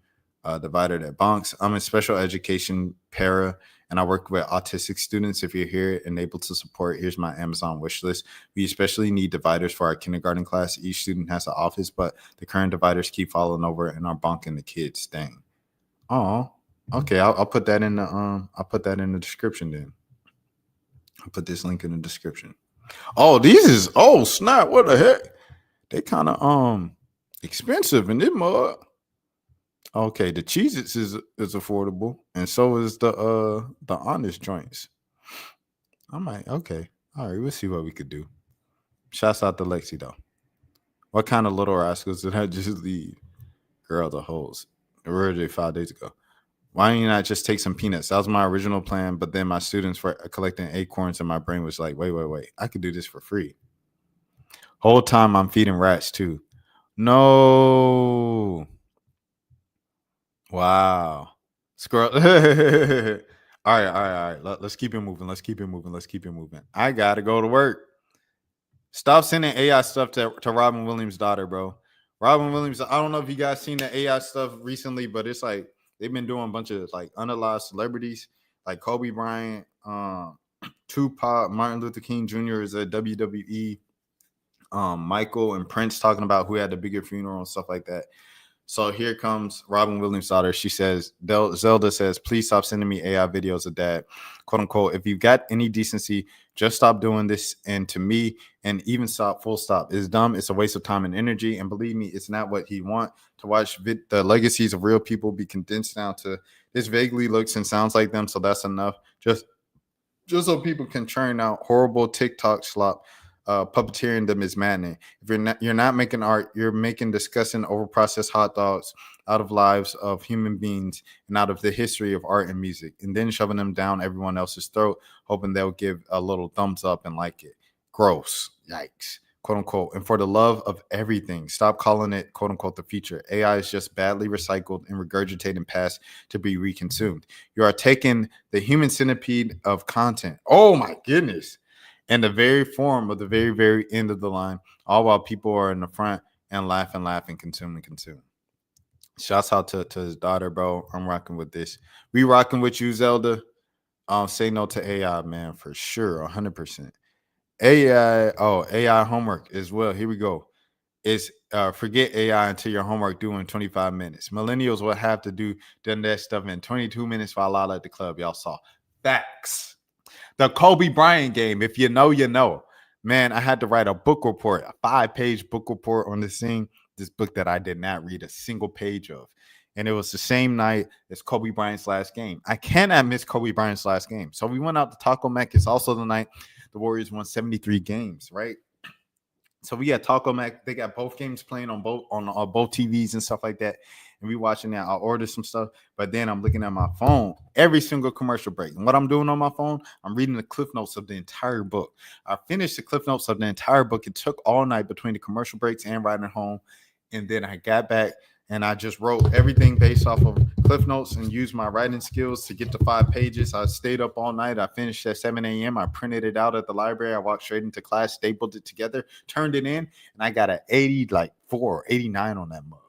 Divider that bonks. I'm in special education para, and I work with autistic students. If you're here and able to support, here's my Amazon wish list. We especially need dividers for our kindergarten class. Each student has an office, but the current dividers keep falling over and are bonking the kids. Dang. Oh, okay. I'll put that in the description then. I'll put this link in the description. Oh, snap. What the heck? They kind of expensive in this mug. Okay, the Cheez-Its is affordable, and so is the honest joints. Okay. All right, we'll see what we could do. Shouts out to Lexi though. What kind of little rascals did I just leave? Girl, the hoes. Where were they 5 days ago? Why don't you not just take some peanuts? That was my original plan, but then my students were collecting acorns, and my brain was like, wait. I could do this for free. Whole time I'm feeding rats too. No. Wow. Squirrel. All right. Let's keep it moving. I gotta go to work. Stop sending AI stuff to Robin Williams' daughter, bro. Robin Williams, I don't know if you guys seen the AI stuff recently, but it's like they've been doing a bunch of like unalive celebrities, like Kobe Bryant, Tupac, Martin Luther King Jr. is a WWE, Michael and Prince talking about who had the bigger funeral and stuff like that. So here comes Robin Williams' daughter. She says, Zelda says, please stop sending me AI videos of dad. Quote unquote, if you've got any decency, just stop doing this. And to me, and even stop, full stop. It's dumb. It's a waste of time and energy. And believe me, it's not what he wants to watch the legacies of real people be condensed down to this vaguely looks and sounds like them. So that's enough. Just so people can churn out horrible TikTok slop. Puppeteering them is maddening. If you're not making art, you're making disgusting overprocessed hot dogs out of lives of human beings and out of the history of art and music, and then shoving them down everyone else's throat, hoping they'll give a little thumbs up and like it. Gross. Yikes. Quote unquote. And for the love of everything, stop calling it quote unquote the future. AI is just badly recycled and regurgitated past to be reconsumed. You are taking the human centipede of content. Oh my goodness. And the very form of the very, very end of the line, all while people are in the front and laugh, consume. Shouts out to his daughter, bro. I'm rocking with this. We rocking with you, Zelda. Say no to AI, man, for sure, 100%. AI homework as well. Here we go. It's forget AI until your homework due in 25 minutes. Millennials will have to do done that stuff in 22 minutes while out at the club. Y'all saw. Facts. The Kobe Bryant game, if you know, you know. Man, I had to write a book report, a 5-page book report on this thing, this book that I did not read a single page of. And it was the same night as Kobe Bryant's last game. I cannot miss Kobe Bryant's last game. So we went out to Taco Mac. It's also the night the Warriors won 73 games, right? So we got Taco Mac. They got both games playing on both TVs and stuff like that. And we watching that. I ordered some stuff, but then I'm looking at my phone every single commercial break. And what I'm doing on my phone, I'm reading the cliff notes of the entire book. I finished the cliff notes of the entire book. It took all night between the commercial breaks and riding home. And then I got back and I just wrote everything based off of cliff notes and used my writing skills to get to 5 pages. I stayed up all night. I finished at 7 a.m. I printed it out at the library. I walked straight into class, stapled it together, turned it in, and I got an 84 or 89 on that mug.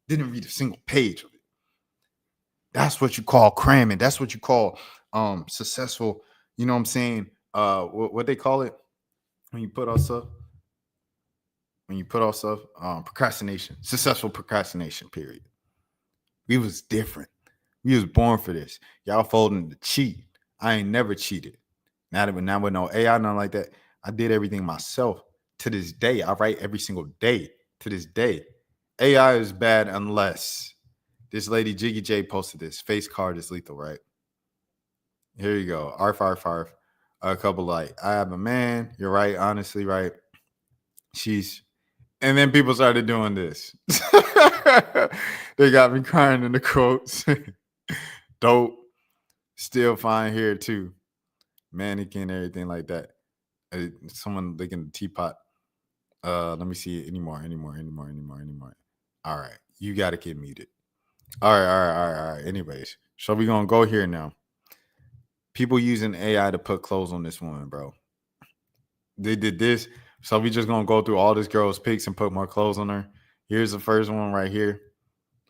Didn't read a single page of it. That's what you call cramming. That's what you call successful. You know what I'm saying? What they call it when you put off stuff? Procrastination. Successful procrastination, period. We was different. We was born for this. Y'all folding the cheat. I ain't never cheated. Now with no AI, nothing like that. I did everything myself. To this day, I write every single day. To this day. AI is bad unless this lady Jiggy J posted this. Face card is lethal, right? Here you go. Arf. A couple like, I have a man. You're right. Honestly, right. And then people started doing this. They got me crying in the quotes. Dope. Still fine here too. Mannequin, everything like that. Someone licking the teapot. Let me see anymore. All right. You got to get muted. All right. Anyways, so we're going to go here now. People using AI to put clothes on this woman, bro. They did this. So we just going to go through all this girl's pics and put more clothes on her. Here's the first one right here.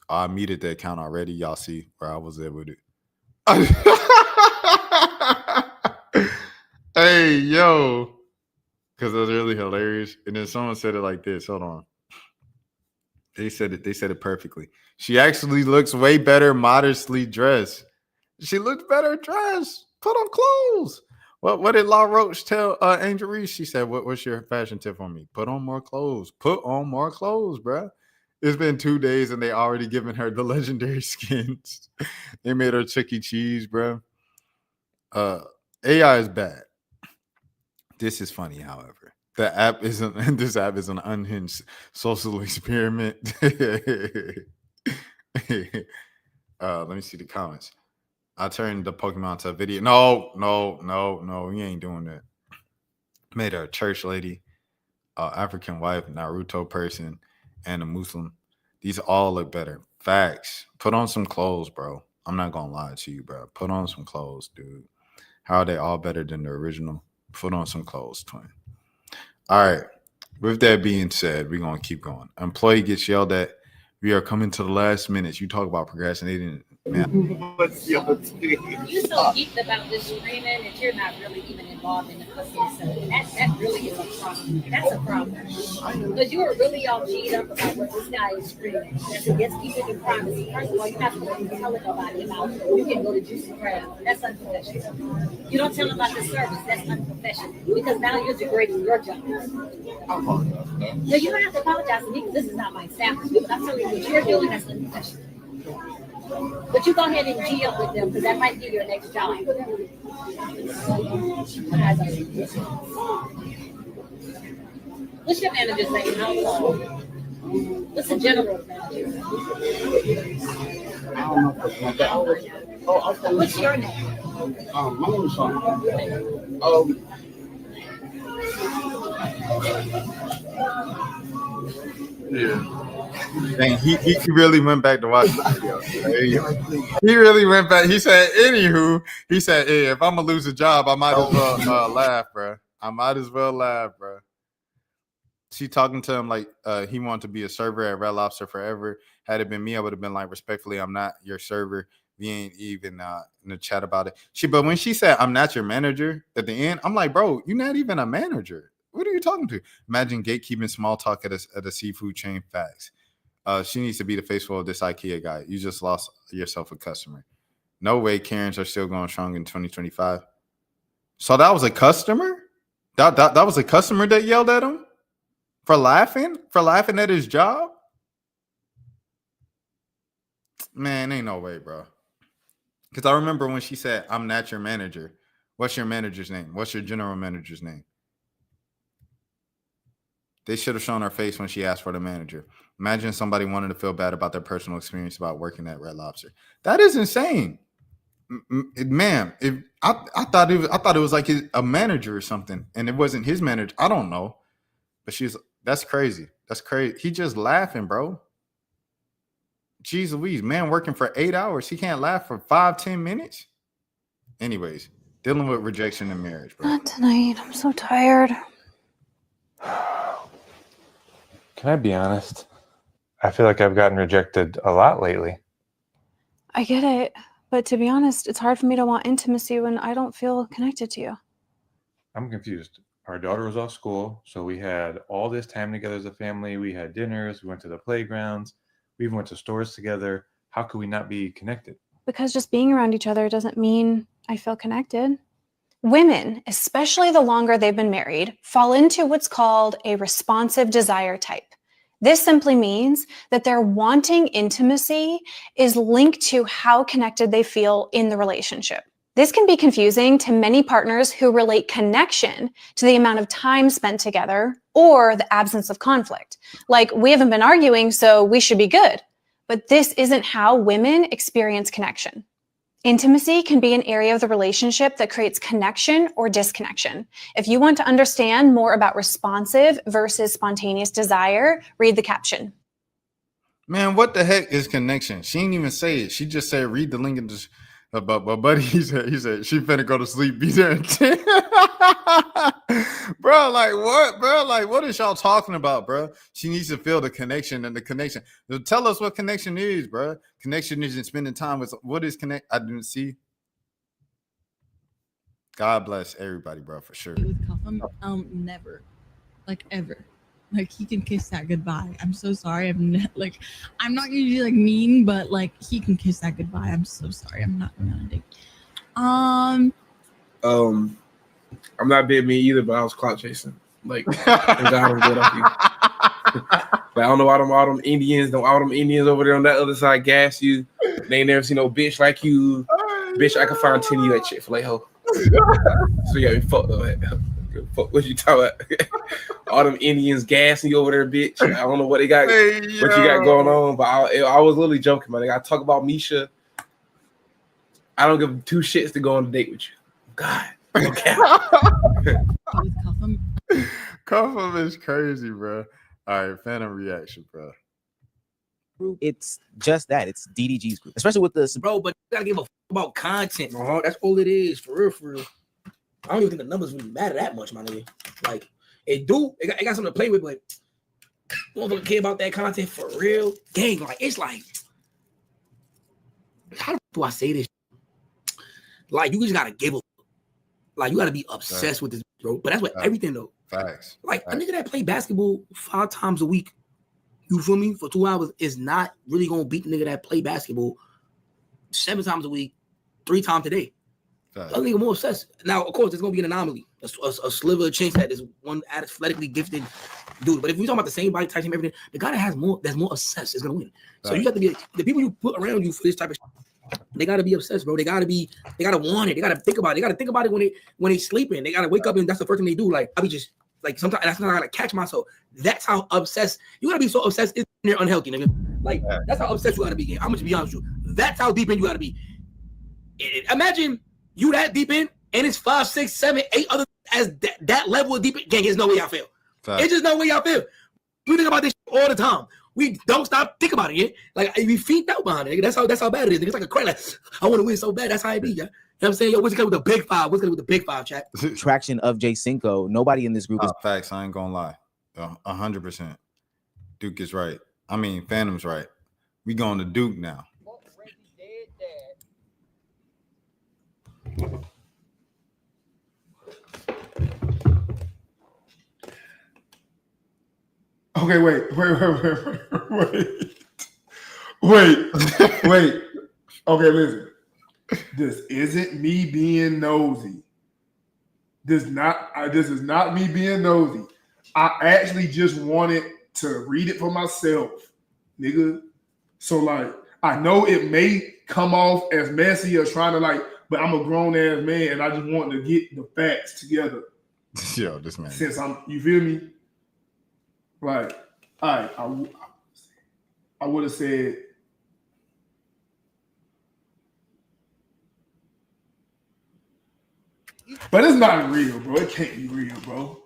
I muted the account already. Y'all see where I was at with it. Hey, yo. Because it was really hilarious. And then someone said it like this. Hold on. They said it perfectly. She actually looks way better modestly dressed. She looks better dressed. Put on clothes. What did La Roche tell Angel Reese? She said, what's your fashion tip for me? Put on more clothes. Put on more clothes, bruh. It's been 2 days and they already given her the legendary skins. They made her Chuck E. Cheese, bruh. AI is bad. This is funny, however. This app is an unhinged social experiment. Let me see the comments. I turned the Pokemon to a video. No, we ain't doing that. Made her a church lady, African wife, Naruto person, and a Muslim. These all look better. Facts. Put on some clothes, bro. I'm not gonna lie to you, bro. Put on some clothes, dude. How are they all better than the original? Put on some clothes, twin. All right. With that being said, we're gonna keep going. Employee gets yelled at. We are coming to the last minutes. You talk about procrastinating. Man. You're so geeked about this screaming that you're not really even involved in the customer service. That really is a problem. That's a problem. Because you are really all G'd up about what this guy is screaming. That's against people in privacy. First of all, you're not supposed to be telling nobody about it. You can go to Juicy Crab. That's unprofessional. You don't tell them about the service. That's unprofessional. Because now you're degrading your job. No, you don't have to apologize to me because this is not my establishment. I'm telling you what you're doing, that's unprofessional. But you go ahead and G up with them because that might be your next job. What's your manager's name? What's the general manager? I don't know. What's your name? My name is Sean. Yeah. Dang, he really went back to watch the video. He really went back. He said, anywho, he said, hey, if I'm going to lose a job, I might as well laugh, bro. I might as well laugh, bro. She talking to him like he wanted to be a server at Red Lobster forever. Had it been me, I would have been like, respectfully, I'm not your server. We ain't even in the chat about it. But when she said, I'm not your manager at the end, I'm like, bro, you're not even a manager. What are you talking to? Imagine gatekeeping small talk at a seafood chain. Facts. She needs to be the face of this IKEA guy. You just lost yourself a customer. No way Karens are still going strong in 2025. So that was a customer? That was a customer that yelled at him? For laughing at his job? Man, ain't no way, bro. Because I remember when she said, I'm not your manager. What's your manager's name? What's your general manager's name? They should have shown her face when she asked for the manager. Imagine somebody wanting to feel bad about their personal experience about working at Red Lobster. That is insane, ma'am. I thought it was like a manager or something, and it wasn't his manager. I don't know, but that's crazy. That's crazy. He just laughing, bro. Jeez Louise, man, working for 8 hours. He can't laugh for 5-10 minutes. Anyways, dealing with rejection in marriage, bro. Not tonight. I'm so tired. Can I be honest? I feel like I've gotten rejected a lot lately. I get it. But to be honest, it's hard for me to want intimacy when I don't feel connected to you. I'm confused. Our daughter was off school, so we had all this time together as a family. We had dinners. We went to the playgrounds. We even went to stores together. How could we not be connected? Because just being around each other doesn't mean I feel connected. Women, especially the longer they've been married, fall into what's called a responsive desire type. This simply means that their wanting intimacy is linked to how connected they feel in the relationship. This can be confusing to many partners who relate connection to the amount of time spent together or the absence of conflict. Like, we haven't been arguing, so we should be good. But this isn't how women experience connection. Intimacy can be an area of the relationship that creates connection or disconnection. If you want to understand more about responsive versus spontaneous desire, read the caption. Man, what the heck is connection? She didn't even say it. She just said, read the link in the... But buddy, he said she finna go to sleep. Be there in 10. Bro, like what, bro? Like, what is y'all talking about, bro? She needs to feel the connection and the connection. Tell us what connection is, bro. Connection isn't spending time with. What is connect? I didn't see. God bless everybody, bro, for sure. With Cuffham, never, like ever. Like, he can kiss that goodbye. I'm so sorry. I'm not usually like mean, but like he can kiss that goodbye. I'm so sorry. I'm not going on a date. I'm not being mean either, but I was clout chasing. Like, I don't get off you. Like, I don't know all them Indians over there on that other side gas you. They ain't never seen no bitch like you. Bitch, I can find 10 of you at Chick-fil-A, ho. So you got me fucked up. Fuck what you talking about? All them Indians gassing you over there, bitch. I don't know what they got, what you got going on, but I was literally joking, man. I talk about Misha. I don't give 2 shits to go on a date with you. God, okay. Cuffham is crazy, bro. All right, Phantom reaction, bro. It's just that. It's DDG's group, especially with this, bro. But you gotta give a fuck about content, bro. That's all it is, for real, for real. I don't even think the numbers really matter that much, my nigga. Like, it got something to play with, but you don't care about that content for real. Gang, like, it's like, how do I say this? Like, you just gotta give a like, you gotta be obsessed with this, bro. But that's what everything though. Facts. Like, a nigga that play basketball 5 times a week, you feel me, for 2 hours is not really gonna beat the nigga that play basketball 7 times a week, 3 times a day. I think I'm more obsessed. Now, of course, there's gonna be an anomaly, a sliver of chance that there's one athletically gifted dude. But if we talking about the same body type, everything, the guy that's more obsessed is gonna win. So you have to be the people you put around you for this type of shit, they gotta be obsessed, bro. They gotta want it. They gotta think about it. They gotta think about it when they sleeping. They gotta wake up and that's the first thing they do. Like, I be just like, sometimes that's not I gotta catch myself. That's how obsessed you gotta be. So obsessed is unhealthy, nigga. Like, that's how obsessed you gotta be. I'm gonna be honest with you. That's how deep in you gotta be. Imagine you that deep in, and it's 5, 6, 7, 8 other as that level of deep in. Gang, there's no way y'all feel. It's just no way y'all feel. We think about this all the time. We don't stop thinking about it. Yeah? Like, we feet out behind it. That's how bad it is. It's like a crack. Like, I want to win so bad. That's how it be. Yeah? You know what I'm saying? Yo, what's it with the big 5? What's it with the big 5, chat? Traction of J Cinco. Nobody in this group is facts. I ain't gonna lie. 100%. Duke is right. I mean, Phantom's right. We going to Duke now. Okay, wait. Okay, listen. This isn't me being nosy. This is not me being nosy. I actually just wanted to read it for myself, nigga. So, like, I know it may come off as messy or trying to, like, but I'm a grown ass man and I just want to get the facts together. Yo, this man. Since you feel me? Right. All right. I would have said. But it's not real, bro. It can't be real, bro.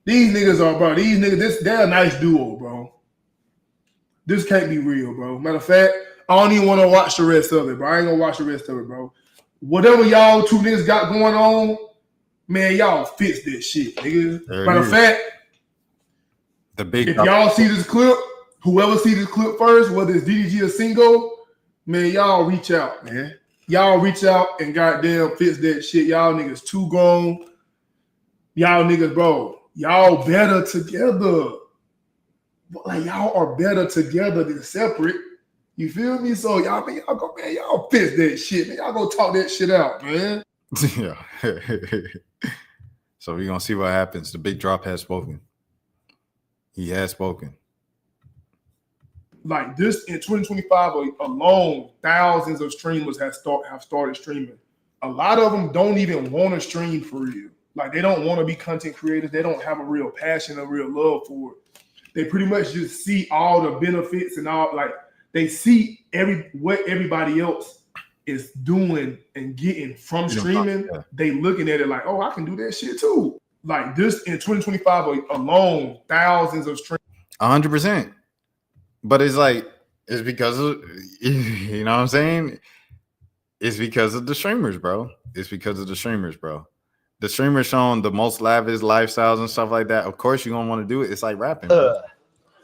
These niggas are, bro. These niggas, they're a nice duo, bro. This can't be real, bro. Matter of fact, I don't even want to watch the rest of it, bro. I ain't gonna watch the rest of it, bro. Whatever y'all two niggas got going on, man, y'all fix that shit, nigga. Matter of fact, if y'all see this clip, whoever see this clip first, whether it's DDG or Single, man, y'all reach out, man. Y'all reach out and goddamn fix that shit. Y'all niggas too grown. Y'all niggas, bro. Y'all better together. Like y'all are better together than separate. You feel me? So y'all, man, y'all go, man, y'all fix that shit, man. Y'all go talk that shit out, man. Yeah. So we're gonna see what happens. The big drop has spoken. He has spoken. Like this in 2025 alone, thousands of streamers have started streaming. A lot of them don't even want to stream for real. Like they don't want to be content creators. They don't have a real passion, a real love for it. They pretty much just see all the benefits and all, like they see what everybody else is doing and getting from streaming. They looking at it like, oh, I can do that shit too. Like this in 2025 alone, thousands of streamers. 100%. But it's like, it's because of, you know what I'm saying? It's because of the streamers, bro. It's because of the streamers, bro. The streamers showing the most lavish lifestyles and stuff like that. Of course, you're going to want to do it. It's like rapping.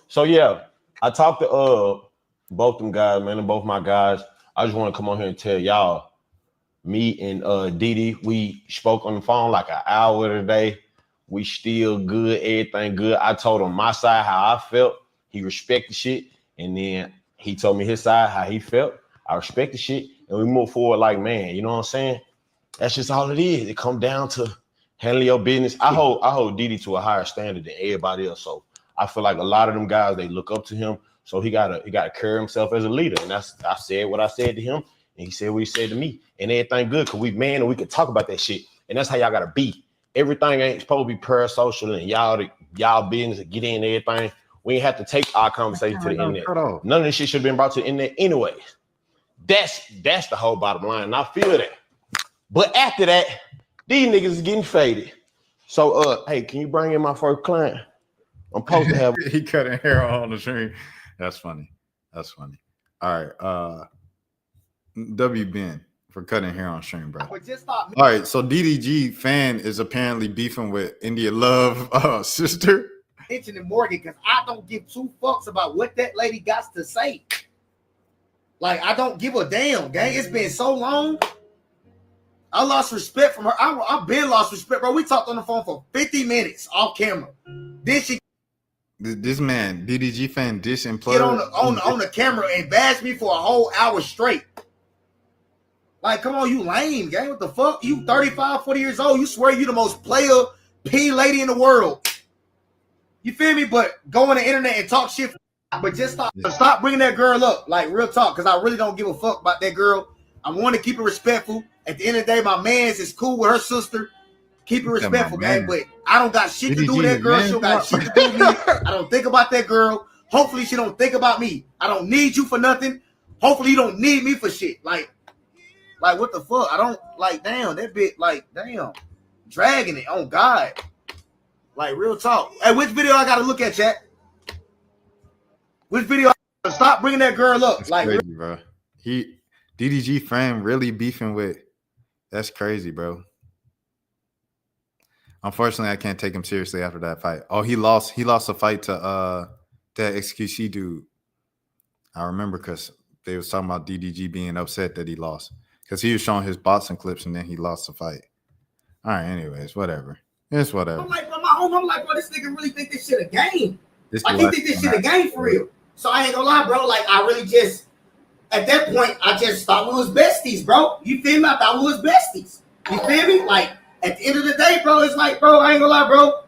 So, yeah, I talked to both them guys, man, and both my guys. I just want to come on here and tell y'all, me and Didi, we spoke on the phone like an hour today. We still good, everything good. I told him my side, how I felt. He respected shit, and then he told me his side, how he felt. I respect the shit, and we move forward like, man, you know what I'm saying? That's just all it is. It comes down to handling your business. I hold Didi to a higher standard than everybody else. So I feel like a lot of them guys, they look up to him. So he gotta carry himself as a leader. And I said what I said to him, and he said what he said to me. And everything good, because we man and we can talk about that shit. And that's how y'all gotta be. Everything ain't supposed to be parasocial and y'all business get in everything. We ain't have to take our conversation to the internet. None of this shit should have been brought to the internet anyways. That's the whole bottom line. And I feel that. But after that, these niggas is getting faded. So hey, can you bring in my first client? I'm supposed to have he cutting hair on the stream. That's funny. That's funny. All right. W Ben for cutting hair on stream, bro. All right. So DDG fan is apparently beefing with India Love sister. Mentioning Morgan because I don't give two fucks about what that lady got to say. Like, I don't give a damn, gang. It's been so long. I lost respect from her. I've been lost respect, bro. We talked on the phone for 50 minutes off camera. Then she this man, DDG fan, dissing get on the camera and bash me for a whole hour straight. Like, come on, you lame, gang. What the fuck? You 35, 40 years old. You swear you the most player P lady in the world. You feel me? But go on the internet and talk shit. But just stop bringing that girl up. Like, real talk. Because I really don't give a fuck about that girl. I want to keep it respectful. At the end of the day, my man's is cool with her sister. Keep it respectful, gang. But I don't got shit to do with that girl. She don't got shit to do with me. I don't think about that girl. Hopefully, she don't think about me. I don't need you for nothing. Hopefully, you don't need me for shit. Like what the fuck? I don't, like, damn, that bit, like, damn. Dragging it on God. Like, real talk. Hey, which video I got to look at, chat? Which video? Stop bringing that girl up. That's like, crazy, bro. DDG fan really beefing with. That's crazy, bro. Unfortunately, I can't take him seriously after that fight. Oh, he lost a fight to that XQC dude. I remember because they was talking about DDG being upset that he lost because he was showing his boxing clips and then he lost the fight. All right, anyways, whatever. It's whatever. I'm like, bro, I'm like, bro, this nigga really think this shit a game. Like, he think this shit a game for real. So I ain't gonna lie, bro. Like, I really just, at that point, I just thought we was besties, bro. You feel me? I thought we was besties. You feel me? Like, at the end of the day, bro, it's like, bro, I ain't gonna lie, bro.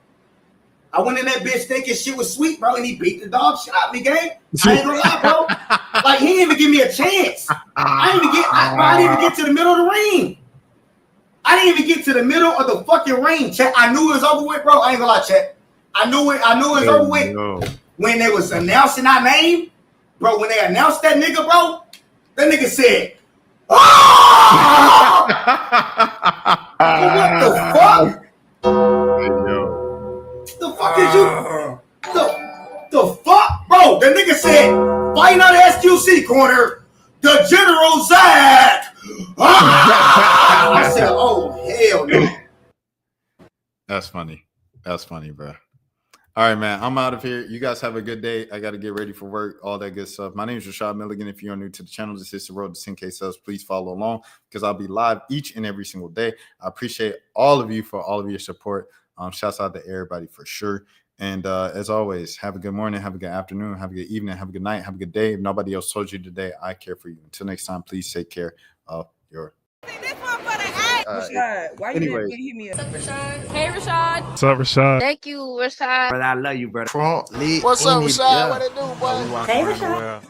I went in that bitch thinking shit was sweet, bro, and he beat the dog shit out of me, gang. I ain't gonna lie, bro. Like, he didn't even give me a chance. I didn't even get to the middle of the ring. I didn't even get to the middle of the fucking ring, chat. I knew it was over with, bro. I ain't gonna lie, chat. I knew it was over with. When they was announcing our name, bro, when they announced that nigga, bro, that nigga said, "Oh!" What the fuck? The fuck is you? The fuck, bro? The nigga said, "Fighting out of SQC corner, the General Zach." I said, "Oh hell no." That's funny. That's funny, bro. All right, man. I'm out of here. You guys have a good day. I got to get ready for work, all that good stuff. My name is Rashad Milligan. If you're new to the channel, this is the road to 10K subs. Please follow along because I'll be live each and every single day. I appreciate all of you for all of your support. Shouts out to everybody for sure. And as always, have a good morning, have a good afternoon, have a good evening, have a good night, have a good day. If nobody else told you today, I care for you. Until next time, please take care of your. Rashad, why you didn't hit me up? What's up, Rashad? Hey, Rashad. What's up, Rashad? Thank you, Rashad. Brother, I love you, brother. What's up, Rashad? What it do, boy? Hey, Rashad.